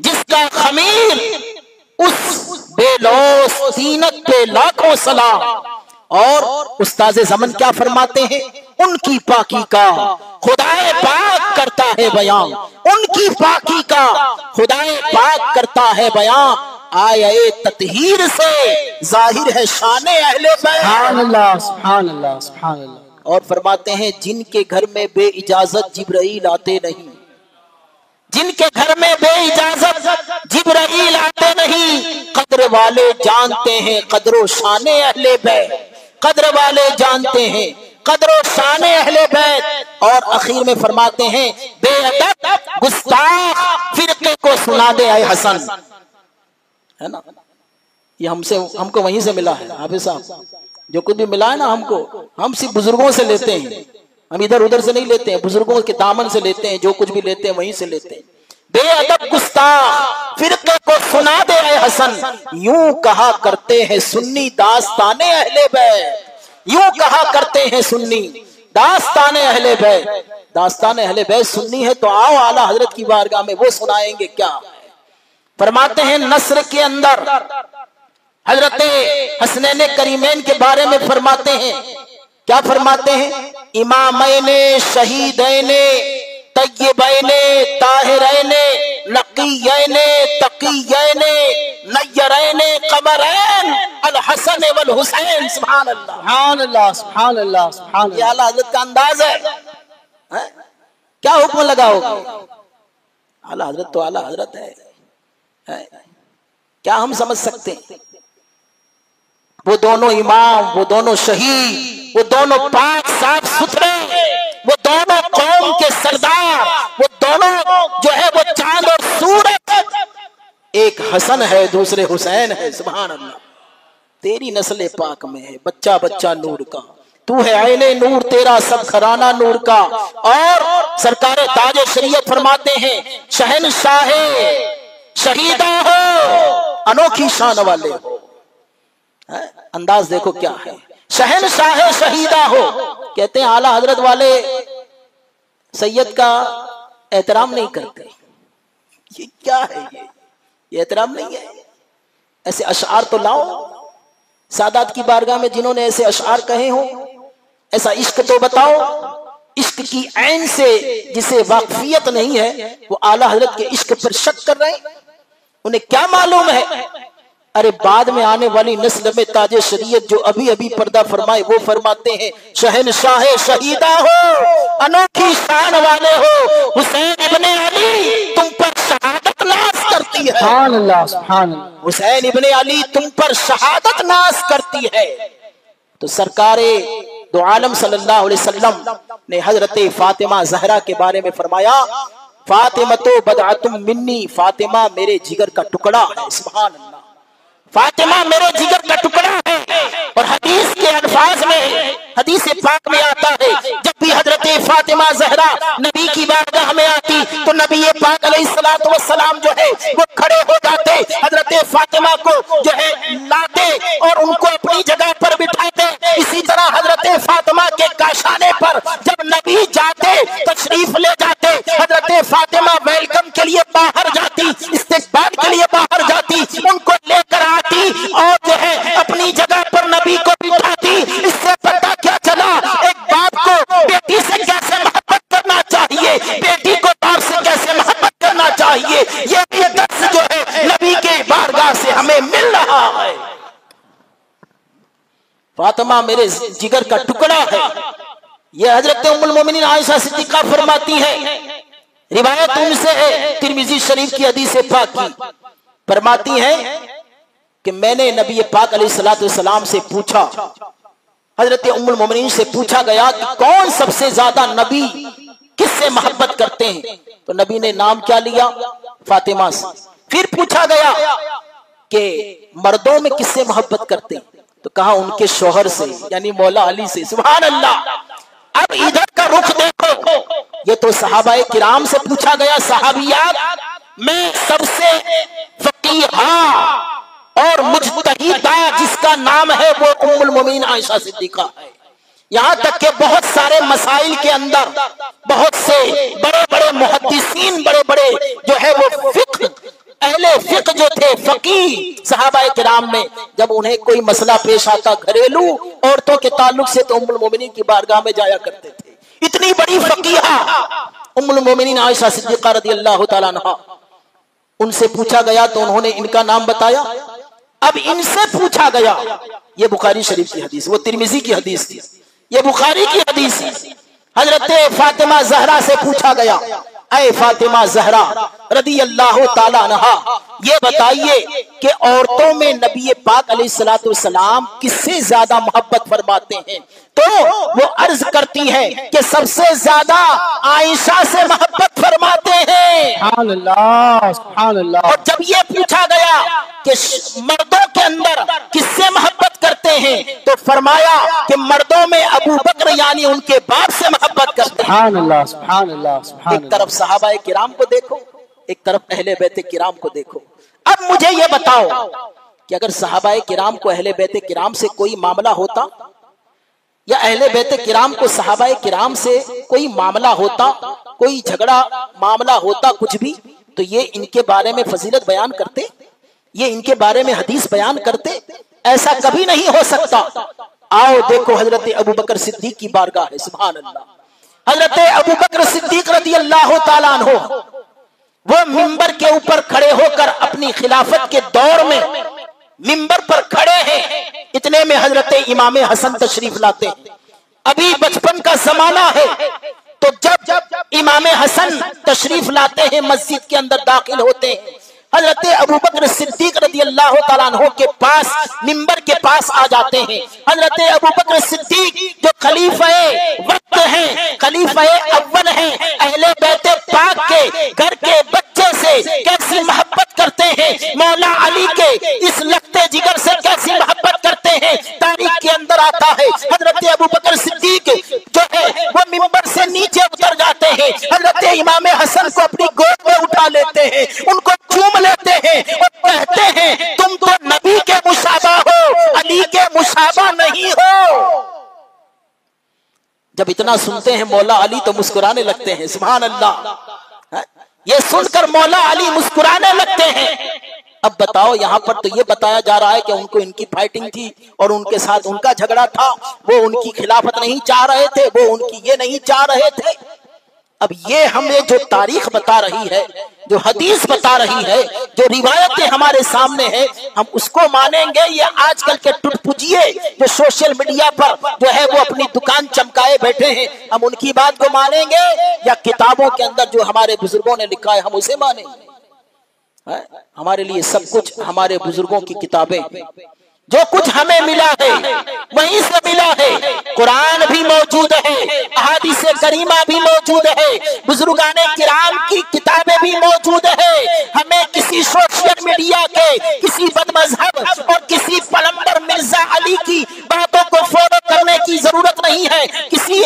जिसका खमीर, उस बेलौस तीनत पे लाखों सलाम। और उस्ताज़े ज़मन क्या फरमाते हैं, उनकी पाकी का खुदाए पाक करता है बयान, उनकी पाकी का खुदाए पाक करता है बयान। आये ततहीर से जाहिर है शाने अहले बैत। सुभान अल्लाह, सुभान अल्लाह, सुभान अल्लाह। और फरमाते हैं जिनके घर में बे इजाजत जिब्राइल आते नहीं, जिनके घर में बे इजाजत जिब्राइल आते नहीं, कद्र वाले जानते हैं कद्रो शाने अहले बैत, कद्र वाले जानते हैं कद्रो शाने अहले बैत। और आखिर में फरमाते हैं बेअदब गुस्ताख फिरके को सुना दे आए हसन, है ना। ये हमको वहीं से मिला है हाफिज साहब, जो कुछ भी मिला है ना हमको, हम सिर्फ बुजुर्गों से लेते हैं, हम इधर उधर से नहीं लेते हैं, बुजुर्गों के दामन से लेते हैं, जो कुछ भी लेते हैं वहीं से लेते हैं। बेअदब गुस्ताख फिरके को सुना दे आए हसन, यूं कहा करते हैं सुन्नी दास्ताने अहले बैत, यूं कहा करते हैं सुन्नी दास्ताने अहले बैत। दास्ताने अहले बैत सुन्नी है तो आओ आला हजरत की बारगाह में, वो सुनाएंगे क्या। फरमाते हैं नस्र के अंदर हजरत हसनैन करीमैन के बारे में फरमाते हैं, क्या फरमाते हैं, इमामैने शहीदैने तय्यबैने ताहिरैने नक़ियैने तक़ियैने नय्यरैने क़मरैन अल हसन वल हुसैन। सुभान अल्लाह, सुभान अल्लाह, सुभान अल्लाह, सुभान ये अल्लाह। आला हज़रत का अंदाज है? क्या हुक्म लगाओगे? आला हज़रत तो आला हज़रत है? क्या हम समझ सकते हैं? वो दोनों इमाम, वो दोनों शहीद, वो दोनों पाक साफ सुथरे, वो दोनों कौम के सरदार, वो दोनों जो है वो चांद और सूरज, एक हसन है दूसरे हुसैन है। सुभान अल्लाह। तेरी नस्ल पाक में है बच्चा बच्चा नूर का, तू है ऐने नूर, तेरा सब घराना नूर का। और सरकार ताज शरीयत फरमाते हैं शहनशाहे शहीदा हो, अनोखी शान वाले हो। अंदाज देखो क्या है, शहनशाह शहीदा हो। कहते हैं आला हजरत वाले सैयद का एहतराम नहीं करते। ये क्या है? ये एहतराम नहीं है। ऐसे अशआर तो लाओ सादात की बारगाह में, जिन्होंने ऐसे अशआर कहे हो, ऐसा इश्क तो बताओ। इश्क की ऐन से जिसे वाकफियत नहीं है, वो आला हजरत के इश्क पर शक कर रहे हैं। उन्हें क्या मालूम है? अरे बाद में आने वाली नस्ल में ताजे शरीयत जो अभी अभी पर्दा फरमाए, वो फरमाते हैं शहनशाह शहीदा हो, अनोखी शान वाले हो, हुसैन इब्ने अली तुम पर शहादत नाज करती है। सुभान अल्लाह, सुभान अल्लाह। हुसैन इब्ने अली तुम पर शहादत नाज करती है। तो सरकारे दो आलम सल्लल्लाहु अलैहि वसल्लम ने हजरत फातिमा ज़हरा के बारे में फरमाया, फातिमा तो बदअतुम मिन्नी, फातिमा मेरे जिगर का टुकड़ा है। सुभान अल्लाह। फातिमा मेरे जिगर का टुकड़ा है। और हदीस के अल्फाज में, हदीस पाक में आता है, जब भी हजरत फातिमा जहरा नबी की बारगाह में आती तो नबी पाक अलैहिस्सलातु वस्सलाम जो है वो खड़े हो जाते, हजरत फातिमा को जो है लाते और उनको अपनी जगह पर बिठाते। इसी तरह हजरत फातिमा के काशाने पर जब नबी जाते, तशरीफ ले जाते, हजरत फातिमा वेलकम के लिए बाहर जाती, इस्तेकबाल के लिए बाहर जाती, उनको लेकर आती और जो है अपनी जगह पर नबी को बिठाती। इससे पता क्या चला, एक बाप को बेटी से कैसे मोहब्बत करना चाहिए, बेटी को बाप से कैसे मोहब्बत करना चाहिए, ये दर्स जो है नबी के बारगाह से हमें मिल रहा है। फातिमा मेरे जिगर का टुकड़ा है। यह हजरत उम्मुल मोमिनीन आयशा सिद्दीका फरमाती है, रिवायत उनसे है, तिरमिजी शरीफ की हदीस पाक की, फरमाती है कि मैंने नबी पाक अलैहिस्सलातु वस्सलाम से पूछा, हजरत उम्मुल मोमिनीन से पूछा गया कि कौन सबसे ज्यादा नबी किससे मोहब्बत करते हैं, तो नबी ने नाम क्या लिया, फातिमा से। फिर पूछा गया कि मर्दों में किससे मोहब्बत करते हैं, तो कहा उनके शौहर से, यानी मौला अली से। सुभान अल्लाह। अब इधर का रुख देखो, ये तो सहाबाए किराम से पूछा गया, सहाबियात में सबसे फकीहा और मुज्तहिदा जिसका नाम है वो उम्मुल मोमिनीन आयशा सिद्दीका है। यहाँ तक के बहुत सारे मसाइल के अंदर बहुत से बड़े बड़े मुहद्दिसीन, बड़े बड़े जो है वो फिक्र अहले फिक्र जो थे, फकीह सहाबाए किराम में, जब उन्हें कोई मसला पेश आता घरेलू औरतों के ताल्लुक से, तो उम्मुल मोमिनीन की बारगाह में जाया करते थे। इतनी बड़ी फकीहा उम्मुल मोमिनीन आयशा सिद्दीका रदियल्लाहु ताला अन्हा, उनसे पूछा गया तो उन्होंने इनका नाम बताया। अब इनसे पूछा गया, ये बुखारी शरीफ की हदीस, वो तिरमिजी की हदीस थी, ये बुखारी की हदीस थी। हजरत फातिमा जहरा से पूछा गया, ऐ फातिमा जहरा रदियल्लाहु ताला अन्हा, ये बताइए कि औरतों में नबी पाक अलैहिस्सलातु वस्सलाम किससे ज्यादा मोहब्बत फरमाते हैं, तो वो अर्ज करती है कि सबसे ज्यादा आयशा से मोहब्बत फरमाते हैं। सुभान अल्लाह, सुभान अल्लाह। और जब ये पूछा गया कि मर्दों के अंदर किससे मोहब्बत करते हैं, तो फरमाया कि मर्दों में अबू बकर यानी उनके बाप से मोहब्बत करते हैं। सुभान अल्लाह, सुभान अल्लाह, सुभान एक तरफ सहाबाए किराम को देखो, एक तरफ अहले बैते किराम को देखो। अब मुझे ये बताओ कि अगर सहाबाए किराम को अहले बैते किराम से कोई मामला होता, या अहले बैते किराम को सहाबाए किराम से कोई मामला होता, कोई झगड़ा मामला होता कुछ भी, तो ये इनके बारे में फजीलत बयान करते, ये इनके बारे में हदीस बयान करते? ऐसा कभी नहीं हो सकता। आओ देखो हजरत अबू बकर सिद्दीक की बारगाह है। सुभान अल्लाह। हजरत अबू बकर सिद्दीक रदियल्लाहु ताला अन्हु वो मिंबर के ऊपर खड़े होकर अपनी खिलाफत के दौर में मिंबर पर खड़े हैं, इतने में हजरत इमाम हसन तशरीफ लाते हैं। अभी बचपन का जमाना है, तो जब इमाम हसन तशरीफ लाते हैं, मस्जिद के अंदर दाखिल होते हैं, हजरत अबू बकर सिद्दीक रदियल्लाहु ताला अन्हु के पास मिंबर के पास आ जाते हैं। हजरत अबू बकर सिद्दीक जो खलीफे वक्त हैं, खलीफे अव्वल हैं, अहले बैते पाक के घर के बच्चे से कैसी मोहब्बत करते हैं, मौला अली के इस लखते जिगर से कैसी मोहब्बत करते हैं, तारीख के अंदर आता है। हजरत अबू बकर सिद्दीक जो है वो मिंबर से नीचे उतर जाते हैं, हजरत इमाम हसन को अपनी गोद में उठा लेते हैं, उनको चूम लेते हैं और कहते हैं तुम तो नबी के मुशाबा हो, अली के मुशाबा नहीं हो। जब इतना सुनते हैं मौला अली तो मुस्कुराने लगते हैं। सुभान अल्लाह। ये सुनकर मौला अली मुस्कुराने लगते हैं। अब बताओ, यहाँ पर तो ये बताया जा रहा है कि उनको इनकी फाइटिंग थी और उनके साथ उनका झगड़ा था, वो उनकी खिलाफत नहीं चाह रहे थे, वो उनकी ये नहीं चाह रहे थे। अब ये हमें जो तारीख बता रही है, जो हदीस बता रही है, जो रिवायतें हमारे सामने है, हम उसको मानेंगे? ये आजकल के टुटपुजिए जो सोशल मीडिया पर जो है वो अपनी दुकान चमकाए बैठे हैं, हम उनकी बात को मानेंगे, या किताबों के अंदर जो हमारे बुजुर्गों ने लिखा है हम उसे मानेंगे? हमारे लिए सब कुछ हमारे बुजुर्गों की किताबें, जो कुछ हमें मिला है वहीं से मिला है। कुरान भी मौजूद है, अहादीस करीमा भी मौजूद है, बुजुर्गाने किराम की किताबें भी मौजूद है। हमें किसी सोशल मीडिया के किसी बदमजहब और किसी पलंबर मिर्जा अली की बातों को फॉलो करने की जरूरत नहीं है, किसी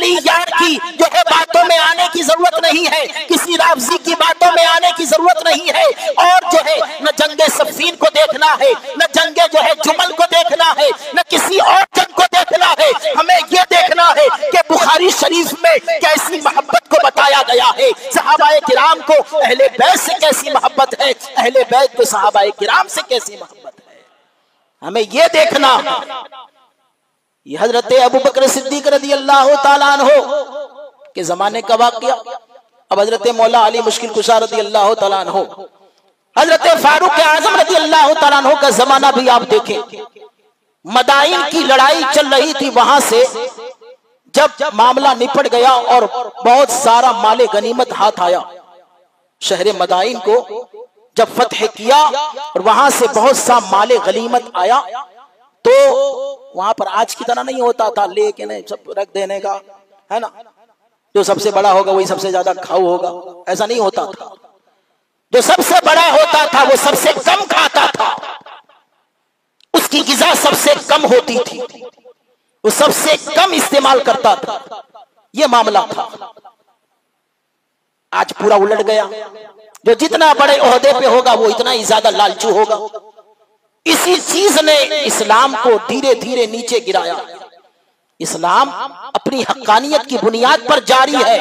अली यार की जो है बातों में आने की जरूरत नहीं है, किसी राफजी की बातों में आने की जरूरत नहीं है। और जो है न जंगे सफीन को देखना है, न जंगे जो है जुमल को देखना है, न किसी और जंग को देखना है। हमें ये देखना है कि बुखारी शरीफ में कैसी मोहब्बत को बताया गया है, सहाबाए किराम को अहले बैत से कैसी मोहब्बत है, अहले बैत को सहाबाए किराम से कैसी मोहब्बत है, हमें ये देखना। ये हजरत अबू बकर सिद्दीक रज़ी अल्लाह ताला अन्हु के जमाने का वाक़या। अब हजरत मौला अली मुश्किल कुशा रज़ी अल्लाह ताला अन्हु, हजरत फारूक आज़म रज़ी अल्लाह ताला अन्हु का जमाना भी आप देखें। मदाइन की लड़ाई चल रही थी, वहां से जब मामला निपट गया और बहुत सारा माले गनीमत हाथ आया, शहर मदाइन को जब फतह किया और वहां से बहुत सा माले गनीमत आया, तो वहां पर आज की तरह नहीं होता था लेके नहीं सब रख देने का, है ना, जो सबसे बड़ा होगा वही सबसे ज्यादा खाऊ होगा, ऐसा नहीं होता था। जो सबसे बड़ा होता था वो सबसे कम खाता था, उसकी गिज़ा सबसे कम होती थी, वो सबसे कम इस्तेमाल करता था, ये मामला था। आज पूरा उलट गया, जो जितना बड़े ओहदे पे होगा वो इतना ही ज्यादा लालचू होगा। इसी चीज ने इस्लाम को धीरे धीरे नीचे गिराया। इस्लाम अपनी हक्कानियत की बुनियाद पर जारी है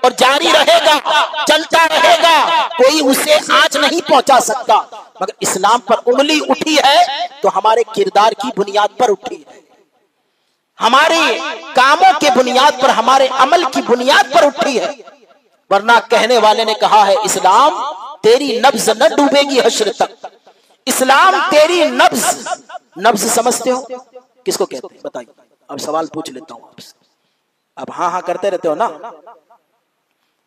और जारी रहेगा, चलता रहेगा, कोई उसे आंच नहीं पहुंचा सकता। मगर इस्लाम पर उंगली उठी है तो हमारे किरदार की बुनियाद पर उठी है, हमारे कामों के बुनियाद पर, हमारे अमल की बुनियाद पर उठी है। वरना कहने वाले ने कहा है, इस्लाम तेरी नब्ज न डूबेगी हश्र तक। इस्लाम तेरी नब्ज, नब्ज समझते हो किसको कहते हैं बताइए? अब सवाल पूछ लेता हूं आपसे, अब हाँ हाँ करते रहते हो ना।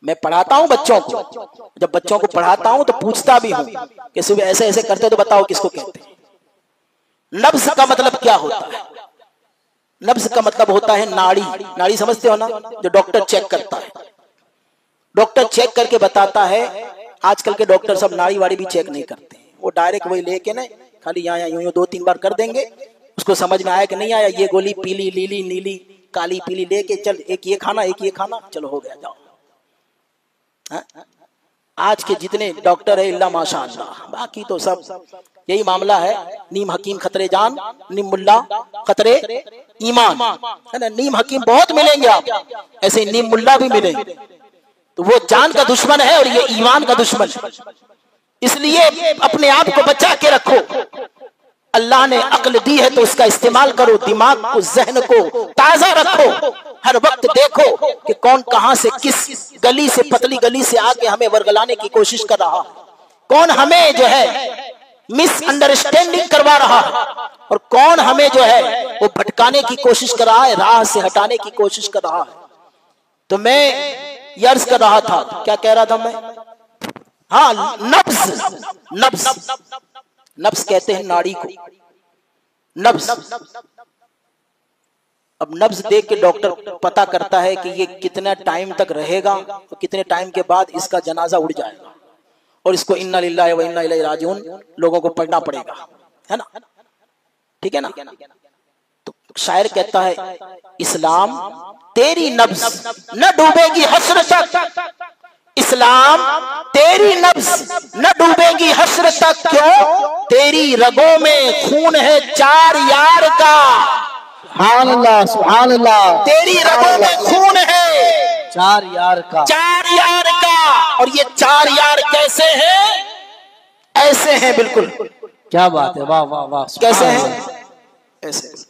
मैं पढ़ाता हूं बच्चों को, जब बच्चों को पढ़ाता हूं तो पूछता भी हूं कि सुबह ऐसे ऐसे करते हो तो बताओ किसको कहते हैं। नब्ज का मतलब क्या होता है? नब्ज का मतलब होता है नाड़ी। नाड़ी समझते हो ना, जो डॉक्टर चेक करता है, डॉक्टर चेक करके बताता है। आजकल के डॉक्टर सब नाड़ी वाड़ी भी चेक नहीं करते, वो डायरेक्ट वही लेके ना खाली यहाँ यूं 2-3 बार कर देंगे, उसको समझ में आया कि नहीं आया, ये गोली पीली लीली नीली काली पीली लेके चल, एक ये खाना एक ये खाना, चलो हो गया जाओ। हा? आज के जितने डॉक्टर है इल्ला माशाअल्लाह, बाकी तो सब यही मामला है। नीम हकीम खतरे जान, नीम मुल्ला खतरे ईमान, है ना। नीम हकीम बहुत मिलेंगे आप, ऐसे नीम मुल्ला भी मिलेंगे, तो वो जान का दुश्मन है और ये ईमान का दुश्मन है। इसलिए अपने आप को बचा के रखो। अल्लाह ने अक्ल दी है तो उसका इस्तेमाल करो, दिमाग को, जहन को ताजा रखो। हर वक्त देखो कि कौन कहां से, किस गली से, पतली गली से आके हमें वर्गलाने की कोशिश कर रहा है, कौन हमें जो है मिसअंडरस्टैंडिंग करवा रहा है, और कौन हमें जो है वो भटकाने की कोशिश कर रहा है, राह से हटाने की कोशिश कर रहा है। तो मैं यर्ज कर रहा था, क्या कह रहा था मैं? हाँ, नब्ज, नब्ज, नब्ज कहते हैं नाड़ी को, नब्ज। अब नब्ज देख के डॉक्टर पता करता है कि ये कितना टाइम तक रहेगा और कितने टाइम के बाद इसका जनाजा उड़ जाएगा, और इसको इन्ना लिल्लाहि व इन्ना इलैहि राजिऊन लोगों को पढ़ना पड़ेगा, है ना, ठीक है ना। तो शायर कहता है, इस्लाम तेरी नब्ज न डूबेगी हश्र तक, इस्लाम तेरी नब्ज न डूबेगी हश्र तक। क्यों? तेरी रगों में खून है 4 यार का। सुभान अल्लाह, सुभान अल्लाह। तेरी रगों में खून है 4 यार का, 4 यार का। और ये 4 यार कैसे हैं? ऐसे हैं, बिल्कुल। क्या बात है, वाह वाह वाह। कैसे हैं? ऐसे।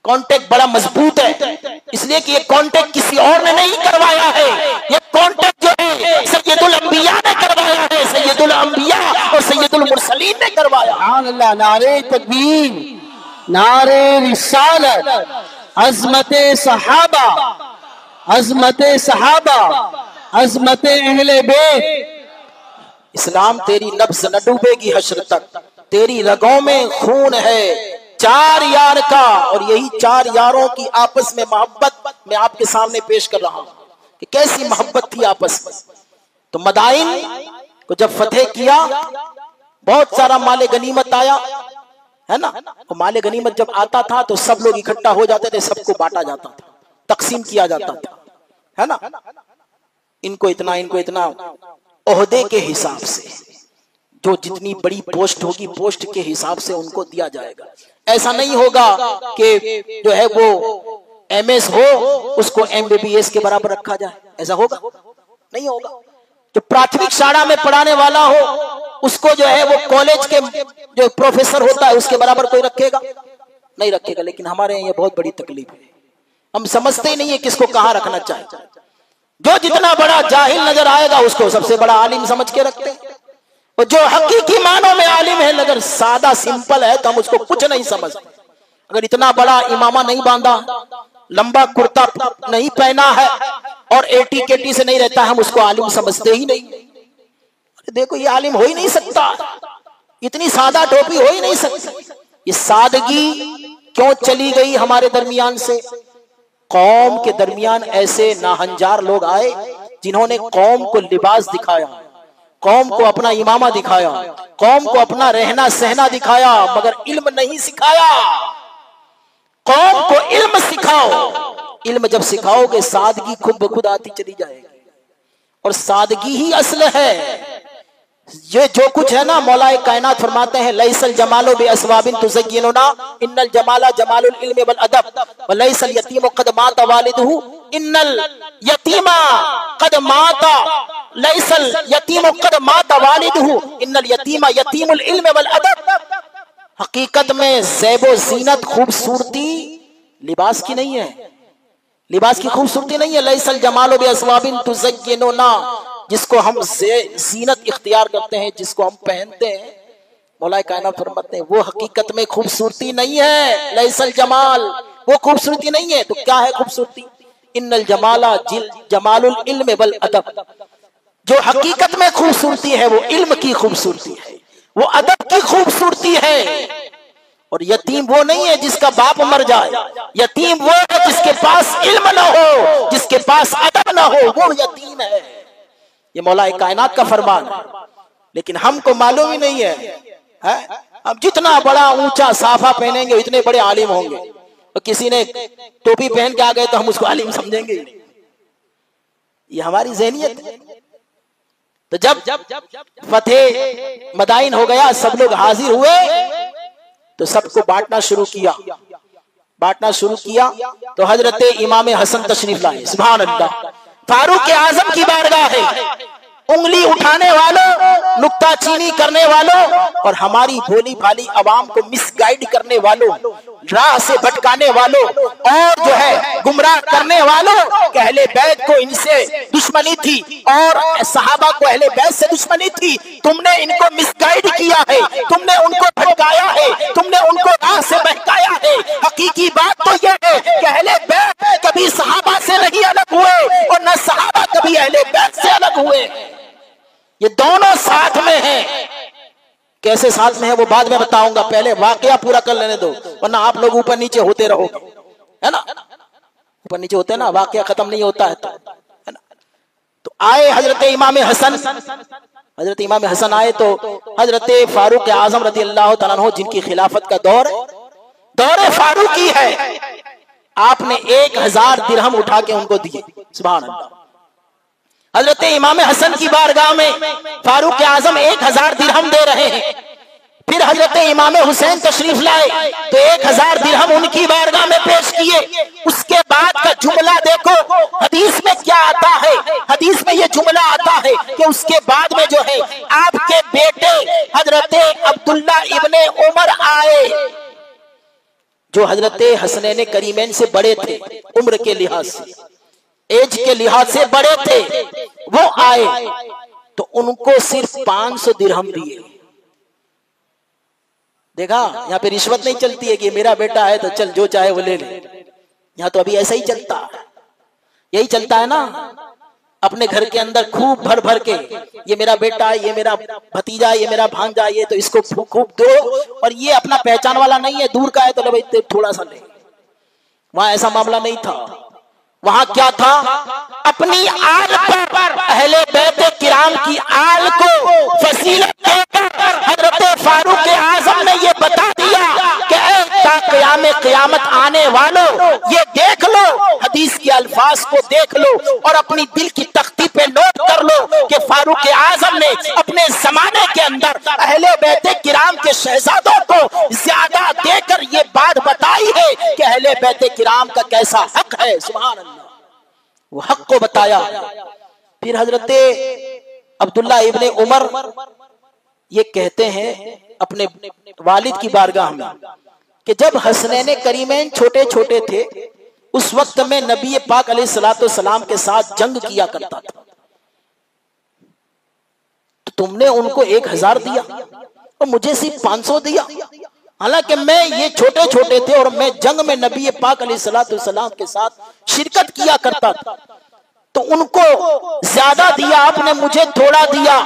कॉन्टेक्ट बड़ा मजबूत है, इसलिए कि ये कॉन्टेक्ट किसी और ने नहीं करवाया है, ये कॉन्टेक्ट जो है सैयदुल अंबिया ने करवाया है, सैयदुल अंबिया और सैयदुल मुरसलीन ने करवाया। सुभान अल्लाह। नारे तकबीर, नारे रिसालत, अज़मते सहाबा, अज़मते सहाबा, अज़मते अहले बैत। इस्लाम तेरी नब्ज न डूबेगी हश्र तक, तेरी रगों में खून है 4 यार का। और यही 4 यारों की आपस में मोहब्बत मैं आपके सामने पेश कर रहा हूं कि कैसी मोहब्बत थी आपस में। तो मदाइन को जब फतेह किया, बहुत सारा माले गनीमत आया, है ना। तो माले गनीमत जब आता था तो सब लोग इकट्ठा हो जाते थे, सबको बांटा जाता था। तकसीम किया जाता था, है ना। इनको इतना ओहदे के हिसाब से, जो जितनी बड़ी पोस्ट होगी पोस्ट के हिसाब से उनको दिया जाएगा। ऐसा नहीं होगा कि जो है वो MS हो उसको MBBS के बराबर रखा जाए, ऐसा होगा नहीं होगा। जो प्राथमिक शाला में पढ़ाने वाला हो उसको जो है वो कॉलेज के जो प्रोफेसर होता है उसके बराबर कोई रखेगा नहीं रखेगा। लेकिन हमारे यहाँ ये बहुत बड़ी तकलीफ है, हम समझते ही नहीं है किसको कहाँ रखना चाहिए। जो जितना बड़ा जाहिल नजर आएगा उसको सबसे बड़ा आलिम समझ के रखते हैं, और जो हकीकी मानों में आलिम है अगर सादा सिंपल है तो हम उसको कुछ नहीं समझते। अगर इतना बड़ा इमामा नहीं बांधा, लंबा कुर्ता नहीं पहना है और एटी से नहीं रहता, हम उसको आलिम समझते ही नहीं। देखो ये आलिम हो ही नहीं सकता, इतनी सादा टोपी हो ही नहीं सकती। ये सादगी क्यों चली गई हमारे दरमियान से? कौम के दरमियान ऐसे नाहंजार लोग आए जिन्होंने कौम को लिबास दिखाया, कौम को अपना इमामा दिखाया, कौम को अपना रहना सहना दिखाया, मगर इल्म नहीं सिखाया। कौम को इल्म सिखाओ, इल्म जब सिखाओगे सादगी खुद ब खुद आती चली जाएगी, और सादगी ही असल है। ये जो कुछ है ना, मौलाए कायनात फरमाते हैं लैसल जमालो बे अस्वाबिन तुज़य्यिनुना इन्नल जमाला जमालुल इल्म वल अदब व लैसल यतीम क़द माता वालिदहु इन्नल यतीमा क़द माता लैसल यतीम क़द माता वालिदहु इन्नल यतीमा यतीमुल इल्म वल अदब। हकीकत में ज़ैबो ज़ीनत खूबसूरती लिबास की नहीं है, लिबास की खूबसूरती नहीं है। लैसल जमालो बे अस्वाबिन तुज़य्यिनुना, जिसको हम ज़ीनत इख्तियार करते हैं, जिसको हम पहनते हैं, मौलाए कायनात फरमाते हैं वो हकीकत में खूबसूरती नहीं है। लैसल जमाल, वो खूबसूरती नहीं है। तो क्या है खूबसूरती? इन्नल जमाला जमालुल इल्म वल अदब। जो हकीकत में खूबसूरती है वो इल्म की खूबसूरती है, वो अदब की खूबसूरती है। और यतीम वो नहीं है जिसका बाप मर जाए, यतीम वो है जिसके पास इल्म ना हो, जिसके पास अदब ना हो, वो यतीम है। ये मौलाए कायनात का फरमान है, लेकिन हमको मालूम ही नहीं है। हम जितना बड़ा ऊंचा साफा पहनेंगे इतने बड़े आलिम होंगे, और किसी ने टोपी पहन के आ गए तो हम उसको आलिम समझेंगे। ये हमारी ज़हनियत है। तो जब फतेह मदाइन हो गया, सब लोग हाजिर हुए तो सबको बांटना शुरू किया। तो हजरत इमाम हसन तशरीफ लाए, सुभान अल्लाह। फारूक आजम की बारगाह है, उंगली उठाने वालों, नुक्ताचीनी करने वालों और हमारी भोली भाली आवाम को मिसगाइड करने वालों, राह से भटकाने वालों और जो है गुमराह करने वालों, अहले बैत को इनसे दुश्मनी थी और सहाबा को अहले बैत से दुश्मनी थी। तुमने इनको मिसगाइड किया है, तुमने उनको भटकाया है, तुमने उनको राह से बहकाया है। हकीकी बात तो यह है कि अहले बैत कभी सहाबा से नहीं अलग हुए और न सहाबा कभी अहले बैत से अलग हुए। ये दोनों साथ में हैं। कैसे साथ में है वो बाद में बताऊंगा, पहले वाकया पूरा कर लेने दो, वरना आप लोग ऊपर नीचे होते रहोगे, है ना। ऊपर नीचे होते हैं ना, वाकया खत्म नहीं होता है ना। तो आए हजरत इमाम हसन आए तो हजरत फारूक आजम रज़ी अल्लाह तआला अन्हु, जिनकी खिलाफत का दौर फारूकी है, आपने 1000 दिरहम उठा के उनको दिए। सुभान अल्लाह। हजरत इमाम हसन की बारगाह में फारूक आजम 1000 दिरहम दे रहे हैं। फिर हजरत इमाम हुसैन तशरीफ लाए तो 1000 दिरहम उनकी बारगाह में पेश किए। उसके बाद का जुमला देखो, हदीस में क्या आता है। हदीस में ये जुमला आता है कि उसके बाद में जो है आपके बेटे हजरत अब्दुल्ला इब्ने उमर आए, जो हजरत हसनैन करीमैन से बड़े थे, उम्र के लिहाज से, एज के लिहाज से बड़े थे। वो आए तो उनको सिर्फ 500 दिरहम दिए। देखा, यहाँ पे रिश्वत नहीं चलती है कि मेरा बेटा है तो चल जो चाहे वो ले ले। यहाँ तो अभी ऐसा ही चलता है, यही चलता है ना। अपने घर के अंदर खूब भर भर के, ये मेरा बेटा है, ये मेरा भतीजा है, ये मेरा भांजा है, ये तो इसको खूब दो, और ये अपना पहचान वाला नहीं है, दूर का है तो भाई थोड़ा सा ले। वहां ऐसा मामला नहीं था। वहां क्या था, अपनी आल पर अहले बैत किराम की आल को फजीलत देकर हजरत फारूक आजम ने ये बता दिया कि क़यामत आने वालों, ये देख लो हदीस के अल्फाज को देख लो और अपनी दिल की तख्ती पे नोट कर लो कि फारूक आजम ने अपने जमाने के अंदर अहले बैत किराम के शहजादों को ज्यादा देकर ये बात बताई है कि अहले बैत किराम का कैसा हक है। सुभान अल्लाह, वो हक को बताया। फिर हजरत अब्दुल्ला इब्ने उमर ये कहते हैं अपने वालिद की बारगाह में कि जब हसनैन करीमैन छोटे छोटे थे उस वक्त में नबी पाक अलैहिस्सलाम के साथ जंग किया करता था, तो तुमने उनको 1000 दिया और मुझे सिर्फ 500 दिया, हालांकि मैं ये छोटे छोटे थे और मैं जंग में नबी पाक अलैहिस्सलाम के साथ शिरकत किया करता था, तो उनको ज्यादा दिया, आपने मुझे थोड़ा दिया।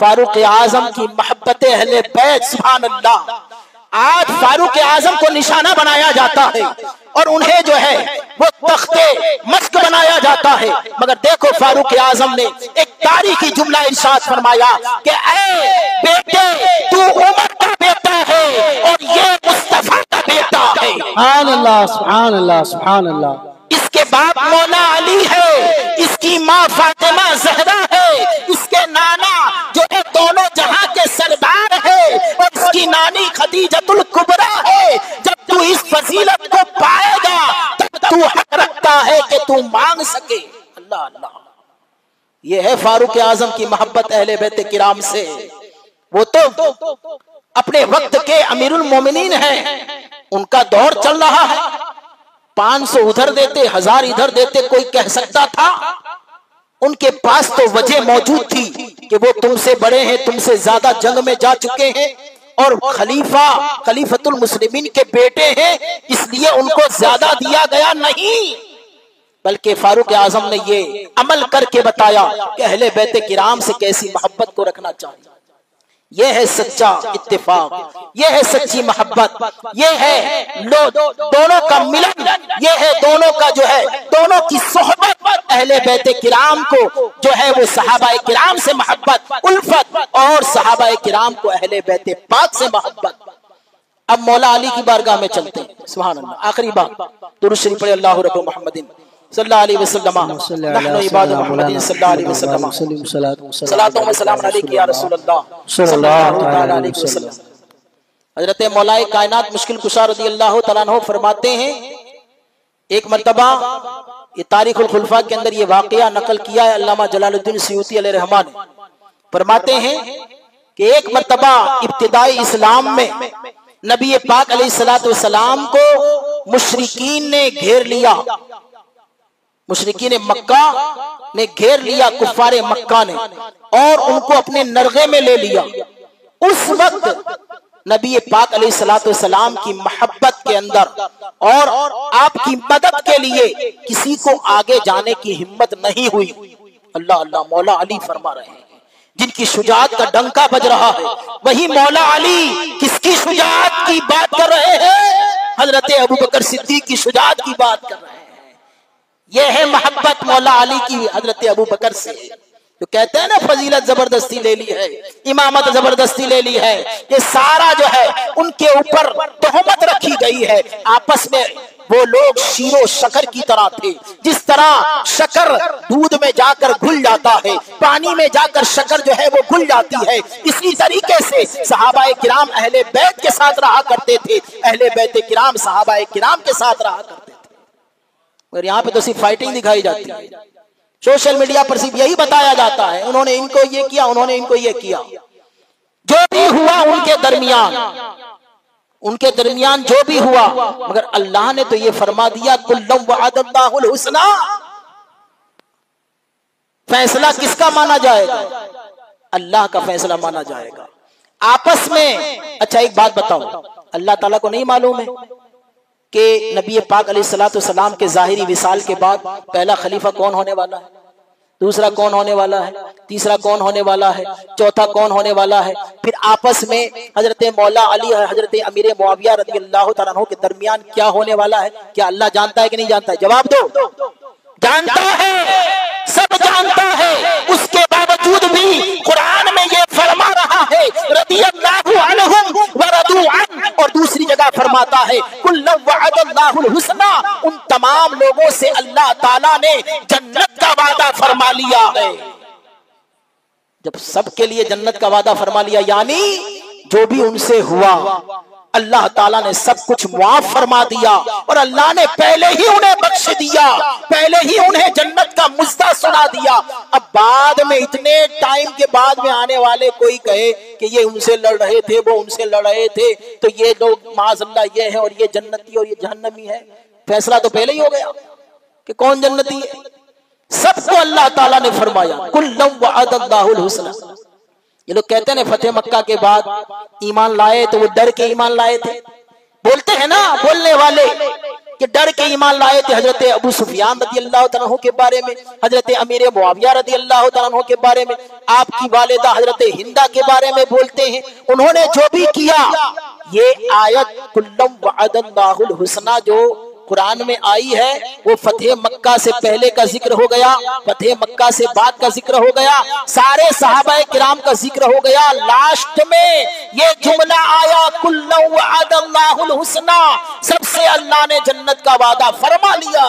फारूक आजम की मोहब्बत अहले बैत, सुभान अल्लाह, आज फारूक आजम को निशाना बनाया जाता है और उन्हें जो है वो तख्ते मस्क बनाया जाता है। मगर देखो फारूक आजम ने एक तारीखी जुमला इरशाद फरमाया कि ऐ बेटे तू उमर का बेटा है और ये मुस्तफा का बेटा है। सुभान अल्लाह, सुभान अल्लाह, सुभान अल्लाह। इसके बाप मौला अली है, इसकी माँ फातिमा ज़हरा है, इसके नाना जो है दोनों जहां के सरदार है और इसकी नानी खदीजतुल कुबरा है। जब तू इस फजीलत को पाएगा तब तू हक रखता है कि तू मांग सके। अल्लाह अल्लाह, ये है फारूक आजम की मोहब्बत अहले बैत किराम से। वो तो अपने वक्त के अमीरुल मोमिनीन हैं, उनका दौर चल रहा है, 500 उधर देते, 1000 इधर देते, कोई कह सकता था? उनके पास तो वजह मौजूद थी कि वो तुमसे बड़े हैं, तुमसे ज्यादा जंग में जा चुके हैं और खलीफतुल मुस्लिमीन के बेटे हैं, इसलिए उनको ज्यादा दिया गया नहीं, बल्कि फारूक आजम ने ये अमल करके बताया कि अहले बैत किराम से कैसी मोहब्बत को रखना चाहिए। यह है सच्चा इत्तेफाक, यह है सच्ची मोहब्बत, यह है दोनों का मिलन, यह है दोनों का जो है दोनों की सोहबत। अहले बैत किराम को जो है वो सहाबाए किराम से मोहब्बत, उल्फत, और सहाबाए किराम को अहले बैत पाक से मोहब्बत। अब मौला अली की बारगाह में चलते हैं। सुभान अल्लाह। आखिरी बात दुरूद शरीफ पढ़े, अल्लाह रब्बु मुहम्मदिन सल्लल्लाहु अलैहि वसल्लम नहनु इबादु मुहम्मदिन सल्लल्लाहु अलैहि वसल्लम सलातो व सलाम अलैका या रसूल अल्लाह सल्लल्लाहु अलैहि वसल्लम। हजरत मौलाए कायनात मुश्किल कुशा रज़ी अल्लाह तआला अन्हु फरमाते हैं, एक मर्तबा ये तारीखुल खुलफा के अंदर ये वाकया नकल किया है अल्लामा जलालुद्दीन सयूती अलैहि रहमान, फरमाते हैं कि एक मर्तबा इब्तिदाई इस्लाम में नबी पाक अलैहिस्सलाम को मुशरिकीन ने घेर लिया, मुशरिकीन मक्का ने घेर लिया, कुफ्फारे मक्का ने, और उनको अपने नरगे में ले लिया। उस वक्त नबी पाक अलैहिस्सलाम की मोहब्बत के अंदर और आपकी मदद के लिए किसी को आगे जाने की हिम्मत नहीं हुई। अल्लाह अल्लाह, मौला अली फरमा रहे हैं जिनकी शुजाअत का डंका बज रहा है, वही मौला अली किसकी शुजाअत की बात कर रहे हैं? हजरत अबू बकर सिद्दीक की शुजाअत की बात कर रहे हैं। यह है मोहब्बत मौला अली की हजरत अबू बकर से। जो कहते हैं ना फजीलत जबरदस्ती ले ली है, इमामत जबरदस्ती ले ली है, ये सारा जो है उनके ऊपर तोहमत रखी गई है। आपस में वो लोग शीरो शकर की तरह थे, जिस तरह शकर दूध में जाकर घुल जाता है, पानी में जाकर शकर जो है वो घुल जाती है, इसी तरीके से सहाबाए किराम अहले बैत के साथ रहा करते थे, अहले बैत किराम सहाबाए किराम के साथ रहा करते थे। और यहाँ पे तो सिर्फ फाइटिंग दिखाई जाती है, सोशल मीडिया पर सिर्फ यही बताया जाता है, उन्होंने इनको ये किया, उन्होंने इनको ये किया। जो भी हुआ उनके दरमियान जो भी हुआ, मगर अल्लाह ने तो ये फरमा दिया कुल्लुम वअदल्लाहुल हुस्ना। फैसला किसका माना जाएगा? अल्लाह का फैसला माना जाएगा। आपस में अच्छा एक बात बताओ, अल्लाह ताला को नहीं मालूम है कि नबी पाक अलैहिस्सलाम के ज़ाहिरी विसाल के बाद पहला खलीफा कौन होने वाला है, दूसरा कौन होने वाला है, तीसरा कौन होने वाला है, चौथा कौन होने वाला है? फिर आपस में हजरत मौला अली और हजरत अमीर मुआविया रज़ी अल्लाह तआला अन्हु के दरमियान क्या होने वाला है? क्या अल्लाह जानता है कि नहीं जानता है? जवाब दो। जानता है, सब जानता है। उसके बावजूद भी कुरान में ये फरमा रहा है रज़ियल्लाहु अन्हुम व रदू अन, और दूसरी जगह फरमा फरमाता है कुल्लु वअदल्लाहुल हुस्ना, उन तमाम लोगों से अल्लाह ताला ने जन्नत का वादा फरमा लिया है। जब सबके लिए जन्नत का वादा फरमा लिया, यानी जो भी उनसे हुआ अल्लाह ताला ने सब कुछ मुआफ फरमा दिया और अल्लाह ने पहले ही उन्हें बख्श दिया, पहले ही उन्हें जन्नत का मुज्जा सुना दिया। अब बाद में इतने टाइम के बाद में आने वाले कोई कहे कि ये उनसे लड़ रहे थे, वो उनसे लड़ रहे थे, तो ये लोग माज़अल्लाह ये है और ये जन्नती और ये जहन्नमी है, फैसला तो पहले ही हो गया कि कौन जन्नती है। सबको अल्लाह ताला ने फरमाया कुल्लु वअदल्लाहुल हुस्ना। ये लोग कहते हैं ना फतेह मक्का के बाद ईमान लाए तो वो डर के ईमान लाए थे, बोलते हैं ना बोलने वाले कि डर के ईमान लाए थे। हजरत अबू सुफियान रदी अल्लाह तआला अन्हु के बारे में, हजरत अमीर मुआविया रदी अल्लाह तआला अन्हु के बारे में, आपकी वालिदा हजरत हिंदा के बारे में बोलते हैं। उन्होंने जो भी किया, ये आयत कुल्लु वअदल्लाहुल हुस्ना जो कुरान में आई है वो फतेह मक्का से पहले का जिक्र हो गया, फतेह मक्का से बाद का जिक्र हो गया, सारे सहाबाए किराम का जिक्र हो गया। लास्ट में ये जुमला आया कुल्लु वअदल्लाहुल हुस्ना, सबसे अल्लाह ने जन्नत का वादा फरमा लिया।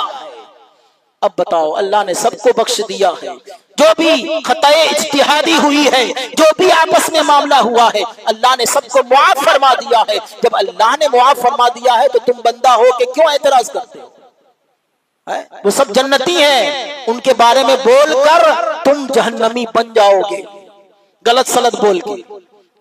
अब बताओ, अल्लाह ने सबको बख्श दिया है। जो भी खताए इज्तिहादी हुई है, जो भी आपस में मामला हुआ है, अल्लाह ने सबको मुआफ फरमा दिया है। जब अल्लाह ने मुआफ फरमा दिया है तो तुम बंदा हो के क्यों एतराज करते हो? वो सब जन्नती हैं, उनके बारे में बोलकर तुम जहन्नमी बन जाओगे गलत सलत बोल के।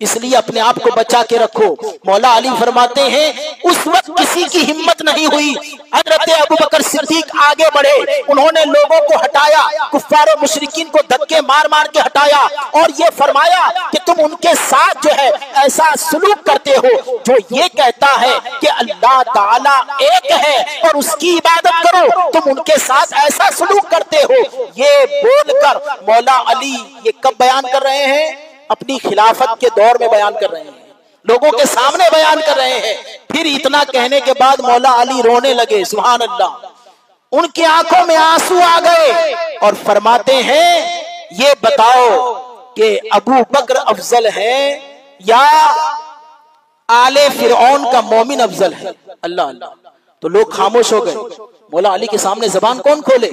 इसलिए अपने आप को बचा के रखो। मौला अली फरमाते हैं उस वक्त किसी की हिम्मत नहीं हुई, हजरत अबू बकर सिद्दीक आगे बढ़े, उन्होंने लोगों को हटाया, कुफ्फार और मुशरिकीन को धक्के मार मार के हटाया और ये फरमाया कि तुम उनके साथ जो है ऐसा सुलूक करते हो जो ये कहता है कि अल्लाह ताला एक है और उसकी इबादत करो, तुम उनके साथ ऐसा सुलूक करते हो। ये बोलकर मौला अली ये कब बयान कर रहे हैं? अपनी खिलाफत के दौर में बयान कर रहे हैं, लोगों के सामने बयान कर रहे हैं। फिर इतना कहने के बाद मौला अली रोने लगे, सुभान अल्लाह। उनकी आंखों में आंसू आ गए और फरमाते हैं ये बताओ कि अबू बकर अफजल है या आले फिरौन का मोमिन अफजल है? अल्लाह अल्लाह। तो लोग खामोश हो गए। मौला अली के सामने जबान कौन खोले?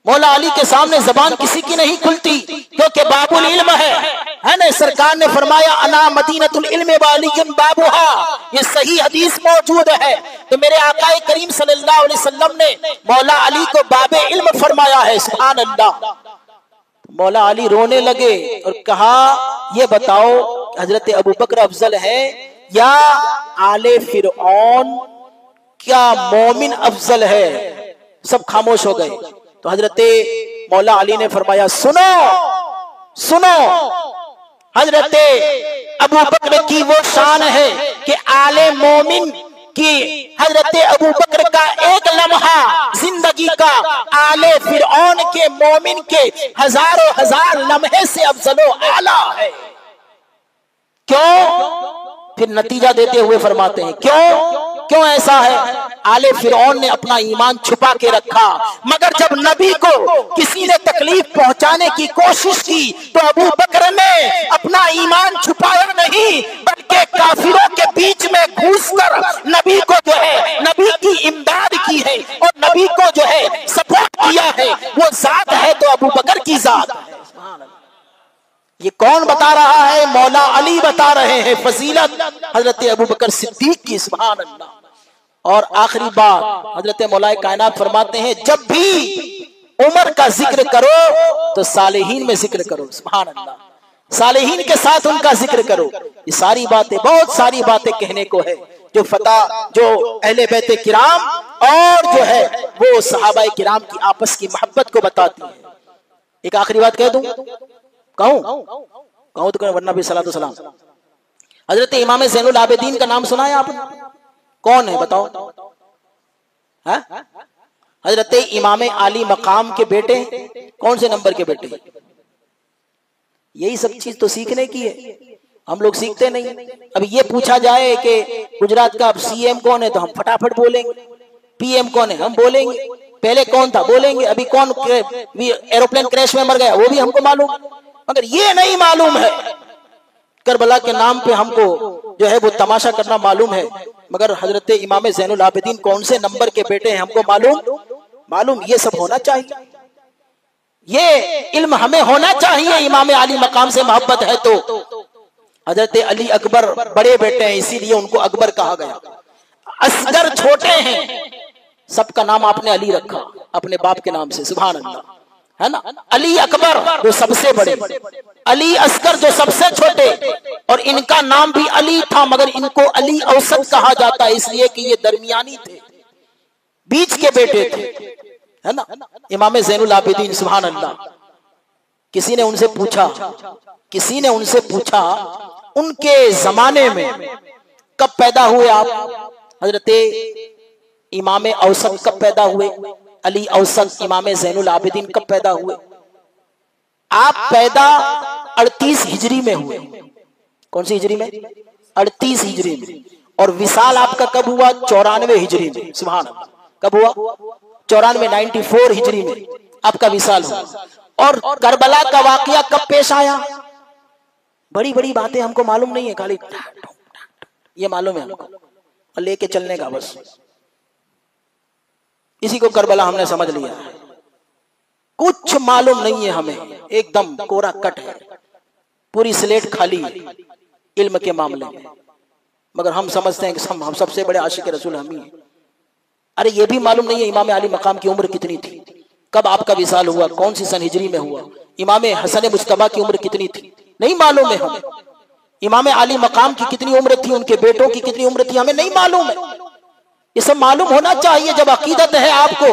मौला अली के सामने जबान किसी की नहीं खुलती क्योंकि बाबुल इल्म है ना। सरकार ने फरमाया अना मदीनतुल इल्म वालियुन बाबुहा, ये सही हदीस मौजूद है। तो मेरे आकाए करीम सल्लल्लाहु अलैहि वसल्लम ने मौला अली को बाबे इल्म फरमाया है, सुभान अल्लाह। मौला अली रोने लगे और कहा ये बताओ हजरत अबू बकर अफजल है या आले फिरौन क्या मोमिन अफजल है? सब खामोश हो गए। तो हजरत मौला अली ने फरमाया सुनो सुनो, हजरत अबू बकर की वो शान है कि आले मोमिन की हजरत अबू बकर का एक लम्हा जिंदगी का आले फिरौन के मोमिन के हजारों हजार लम्हे से अफजलो आला है। क्यों? फिर नतीजा देते हुए फरमाते हैं क्यों ऐसा है? आले फिरौन ने अपना ईमान छुपा के रखा, मगर जब नबी को किसी ने तकलीफ पहुंचाने की कोशिश की तो अबू बकर ने अपना ईमान छुपाया नहीं, बल्कि काफिरों के बीच में घुसकर नबी को जो है नबी की इमदाद की है और नबी को जो है सपोर्ट किया है। वो जात है तो अबू बकर की जात है। ये कौन बता रहा है? मौला अली बता रहे हैं फजीलत हजरत अबू बकर सिद्दीक की, सुभान अल्लाह। और आखिरी बात हजरत मौलाए कायनात फरमाते हैं जब भी उमर का जिक्र करो तो सालेहीन में जिक्र करो, सुभान अल्लाह। सालेहीन के साथ उनका जिक्र करो। ये सारी बातें, बहुत सारी बातें कहने को है जो जो अहले बैत किराम और जो है वो सहाबाए किराम की आपस की मोहब्बत को बताती है। एक आखिरी बात कह दूं, कहूं तो वरना भी सलातो सलाम। हजरत इमाम ज़ैनुल आबिदीन का नाम सुना है आपने? कौन है बताओ? हजरत इमाम आली मकाम के बेटे, कौन से नंबर के बेटे? यही सब चीज तो सीखने की है, हम लोग सीखते नहीं। अब ये पूछा जाए कि गुजरात का अब सीएम कौन है तो हम फटाफट बोलेंगे, पीएम कौन है हम बोलेंगे, पहले कौन था बोलेंगे, अभी कौन एरोप्लेन क्रैश में मर गया वो भी हमको मालूम। मगर ये नहीं मालूम है करबला के नाम पे हमको जो है वो तमाशा करना मालूम है, मगर हजरत इमाम ज़ैनुल आबिदीन कौन से नंबर के बेटे हैं हमको मालूम। ये सब होना चाहिए, ये इल्म हमें होना चाहिए। इमाम अली मकाम से मोहब्बत है तो हजरत अली अकबर बड़े बेटे हैं, इसीलिए उनको अकबर कहा गया। असगर छोटे हैं, सबका नाम आपने अली रखा अपने बाप के नाम से, सुभान अल्लाह, है ना। अली अकबर जो सबसे बड़े, अली असगर जो सबसे छोटे, और इनका नाम भी अली था, मगर इनको अली औसत कहा जाता है इसलिए कि ये दरमियानी थे, बीच के बेटे थे, है ना। इमाम ज़ैनुल आबिदीन, सुभान अल्लाह। किसी ने उनसे पूछा उनके जमाने में कब पैदा हुए आप? हजरत इमाम औसत कब पैदा हुए? अली औसत इमाम ज़ैनुल आबिदीन कब पैदा हुए? आप पैदा 38 हिजरी में हुए। कौन सी हिजरी में? 38 हिजरी में। और विसाल आपका कब हुआ? 94 हिजरी में, सुभान अल्लाह। कब हुआ? 94, 94 हिजरी में आपका विसाल हुआ। और करबला का वाकया कब पेश आया? बड़ी बड़ी बातें हमको मालूम नहीं है, खाली ये मालूम है हमको और लेके चलने का बस, इसी को करबला हमने समझ लिया। कुछ मालूम नहीं है हमें, एकदम कोरा कट है, पूरी स्लेट खाली इल्म के मामले में। मगर हम समझते हैं कि हम सबसे बड़े आशिक रसूल हम ही हैं। अरे ये भी मालूम नहीं है इमाम अली मकाम की उम्र कितनी थी, कब आपका विसाल हुआ, कौन सी सन हिजरी में हुआ, इमाम हसन मुज्तबा की उम्र कितनी थी, नहीं मालूम है हमें। इमाम अली मकाम की कितनी उम्र थी, उनके बेटों की कितनी उम्र थी, हमें नहीं मालूम है। ये सब मालूम होना चाहिए। जब अकीदत है आपको,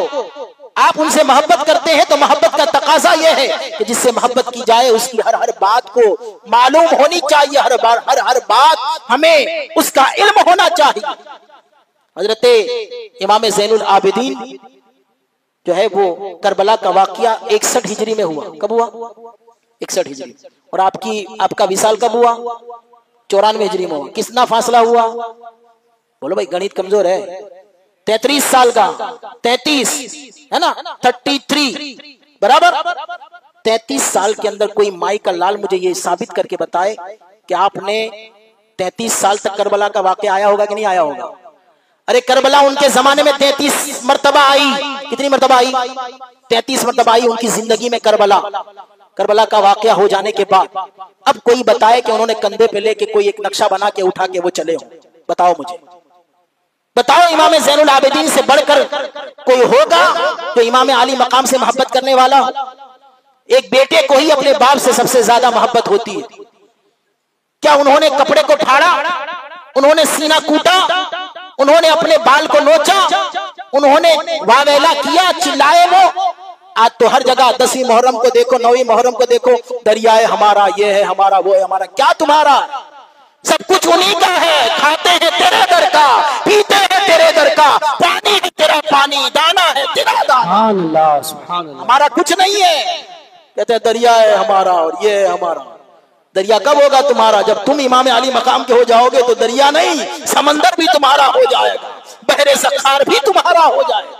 आप उनसे मोहब्बत करते हैं तो मोहब्बत का तकाजा यह है कि जिससे मोहब्बत की जाए उसकी हर हर बात को मालूम होनी चाहिए, हर बात हमें उसका इल्म होना चाहिए। हजरत इमाम ज़ैनुल आबिदीन जो है वो करबला का वाकया 61 हिजरी में हुआ। कब हुआ? 61 हिजरी। और आपका विसाल कब हुआ? 94 हिजरी में हुआ। कितना फासला हुआ? बोलो भाई, गणित कमजोर है। 33 साल का, 33 है ना, 33 बराबर 33 साल के अंदर कोई माई का लाल मुझे ये साबित करके बताए कि आपने 33 साल तक करबला का वाकया आया होगा कि नहीं आया होगा? अरे करबला उनके जमाने में 33 मर्तबा आई। कितनी मर्तबा आई? 33 मर्तबा आई उनकी जिंदगी में करबला का वाकया हो जाने के बाद। अब कोई बताए कि उन्होंने कंधे पे लेके कोई एक नक्शा बना के उठा के वो चले हो? बताओ मुझे, बताओ इमाम ज़ैनुल आबिदीन से बढ़कर कोई होगा जो इमाम अली मकाम से मोहब्बत करने वाला? एक बेटे को ही अपने बाप से सबसे ज्यादा मोहब्बत होती है। क्या उन्होंने कपड़े को फाड़ा, उन्होंने सीना कूटा, उन्होंने अपने बाल को नोचा, उन्होंने वावेला किया, चिल्लाए वो? आज तो हर जगह 10वीं मुहर्रम को देखो, 9वीं मुहर्रम को देखो, दरिया है हमारा, ये है हमारा, वो है हमारा। क्या तुम्हारा? सब कुछ उन्हीं का है। खाते हैं तेरे दर का, पीते हैं तेरे दर का, पानी है तेरा पानी, दाना है तेरा दाना, हमारा कुछ नहीं है। कहते हैं दरिया है हमारा और ये है हमारा। दरिया कब होगा तुम्हारा? जब तुम इमाम अली मकाम के हो जाओगे तो दरिया नहीं, समंदर भी तुम्हारा हो जाएगा, बहरे सखार भी तुम्हारा हो जाएगा।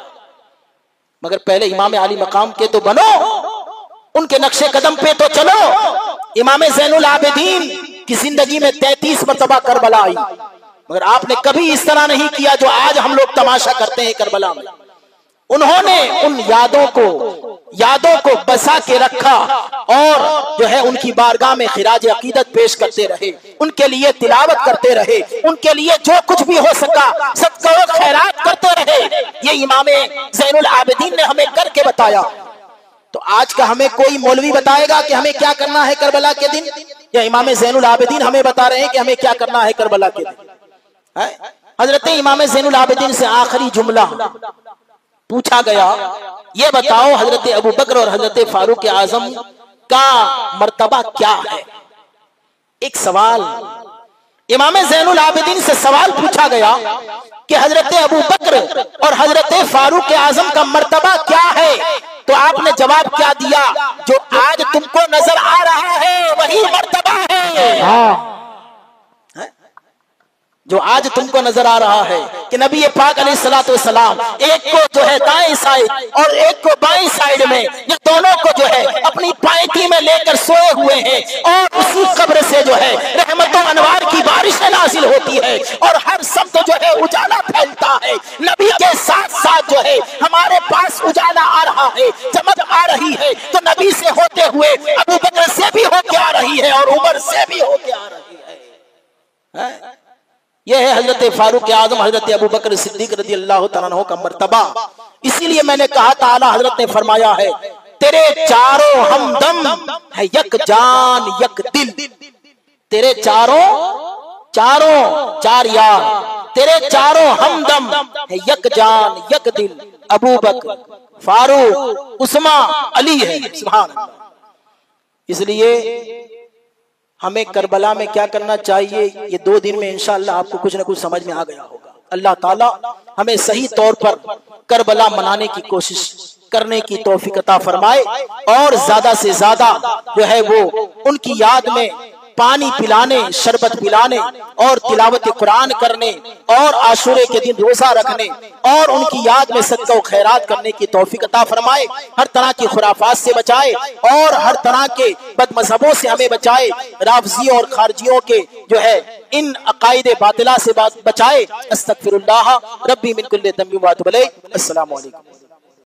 मगर पहले इमाम अली मकाम के तो बनो, उनके नक्शे कदम पे तो चलो। इमाम ज़ैनुल आबिदीन की जिंदगी में 33 मर्तबा करबला आई, मगर आपने कभी इस तरह नहीं किया जो आज हम लोग तमाशा करते हैं करबला में। उन्होंने उन यादों को बसा के रखा और जो है उनकी बारगाह में खिराज अकीदत पेश करते रहे, उनके लिए तिलावत करते रहे, उनके लिए जो कुछ भी हो सका सदका व खैरात करते रहे। ये इमाम ज़ैनुल आबिदीन ने हमें करके बताया। तो आज का हमें कोई मौलवी बताएगा कि हमें क्या करना है करबला के दिन, या इमाम ज़ैनुल आबिदीन हमें बता रहे हैं कि हमें क्या करना है करबला के दिन? हजरत इमाम ज़ैनुल आबिदीन से आखिरी जुमला पूछा गया, ये बताओ हजरत अबू बकर और हजरत फारूक आजम का मर्तबा क्या है? एक सवाल इमाम ज़ैनुल आबिदीन से सवाल पूछा गया कि हजरत अबू बकर और हजरत फारूक आजम का मर्तबा क्या है? तो आपने जवाब क्या दिया? जो आज तुमको नजर आ रहा है वही मर्तबा है। जो आज तुमको नजर आ रहा है कि नबी पाक अलैहिस्सलातु वस्सलाम एक को जो है दाएं साइड और एक को बाएं साइड में, ये दोनों को जो है अपनी पायती में लेकर सोए हुए हैं और उसी कब्र से जो है रहमतों अनवार की बारिशें नाज़िल होती है और हर शब्द जो है उजाला फैलता है। नबी के साथ साथ जो है हमारे पास उजाला आ रहा है, चमक आ रही है, तो नबी से होते हुए अबू बकर से भी होके आ रही है और उमर से भी होके आ रही है। यह है हजरत फारूक आजम हजरत अबू बकर सिद्दीक रज़ी अल्लाह तआला अन्हु का मर्तबा। इसीलिए मैंने कहा था आला हजरत ने फरमाया है, तेरे चारों हमदम है यक जान यक दिल। तेरे चारों चार यार, तेरे चारों हमदम है यक जान यक दिल। अबू बकर, फारूक, उस्मा, अली है। सुभान अल्लाह। इसलिए हमें करबला में क्या करना चाहिए, ये 2 दिन में इंशाअल्लाह आपको कुछ ना कुछ समझ में आ गया होगा। अल्लाह ताला हमें सही तौर पर करबला मनाने की कोशिश करने की तौफीक अता फरमाए और ज्यादा से ज्यादा जो है वो उनकी याद में पानी पिलाने, शरबत पिलाने और तिलावत कुरान करने और आशूरे के दिन रोजा रखने और उनकी याद में सदका व खैरात करने की तौफीक अता फरमाए। हर तरह की खुराफात से बचाए और हर तरह के बदमज़हबों से हमें बचाए। राफजी और खारजियों के जो है इन अकायदे बातिला से बचाए। अस्तगफिरुल्लाह रब्बी मिन कुल्ली दम्बि व अतूबु इलैह। अस्सलामु अलैकुम।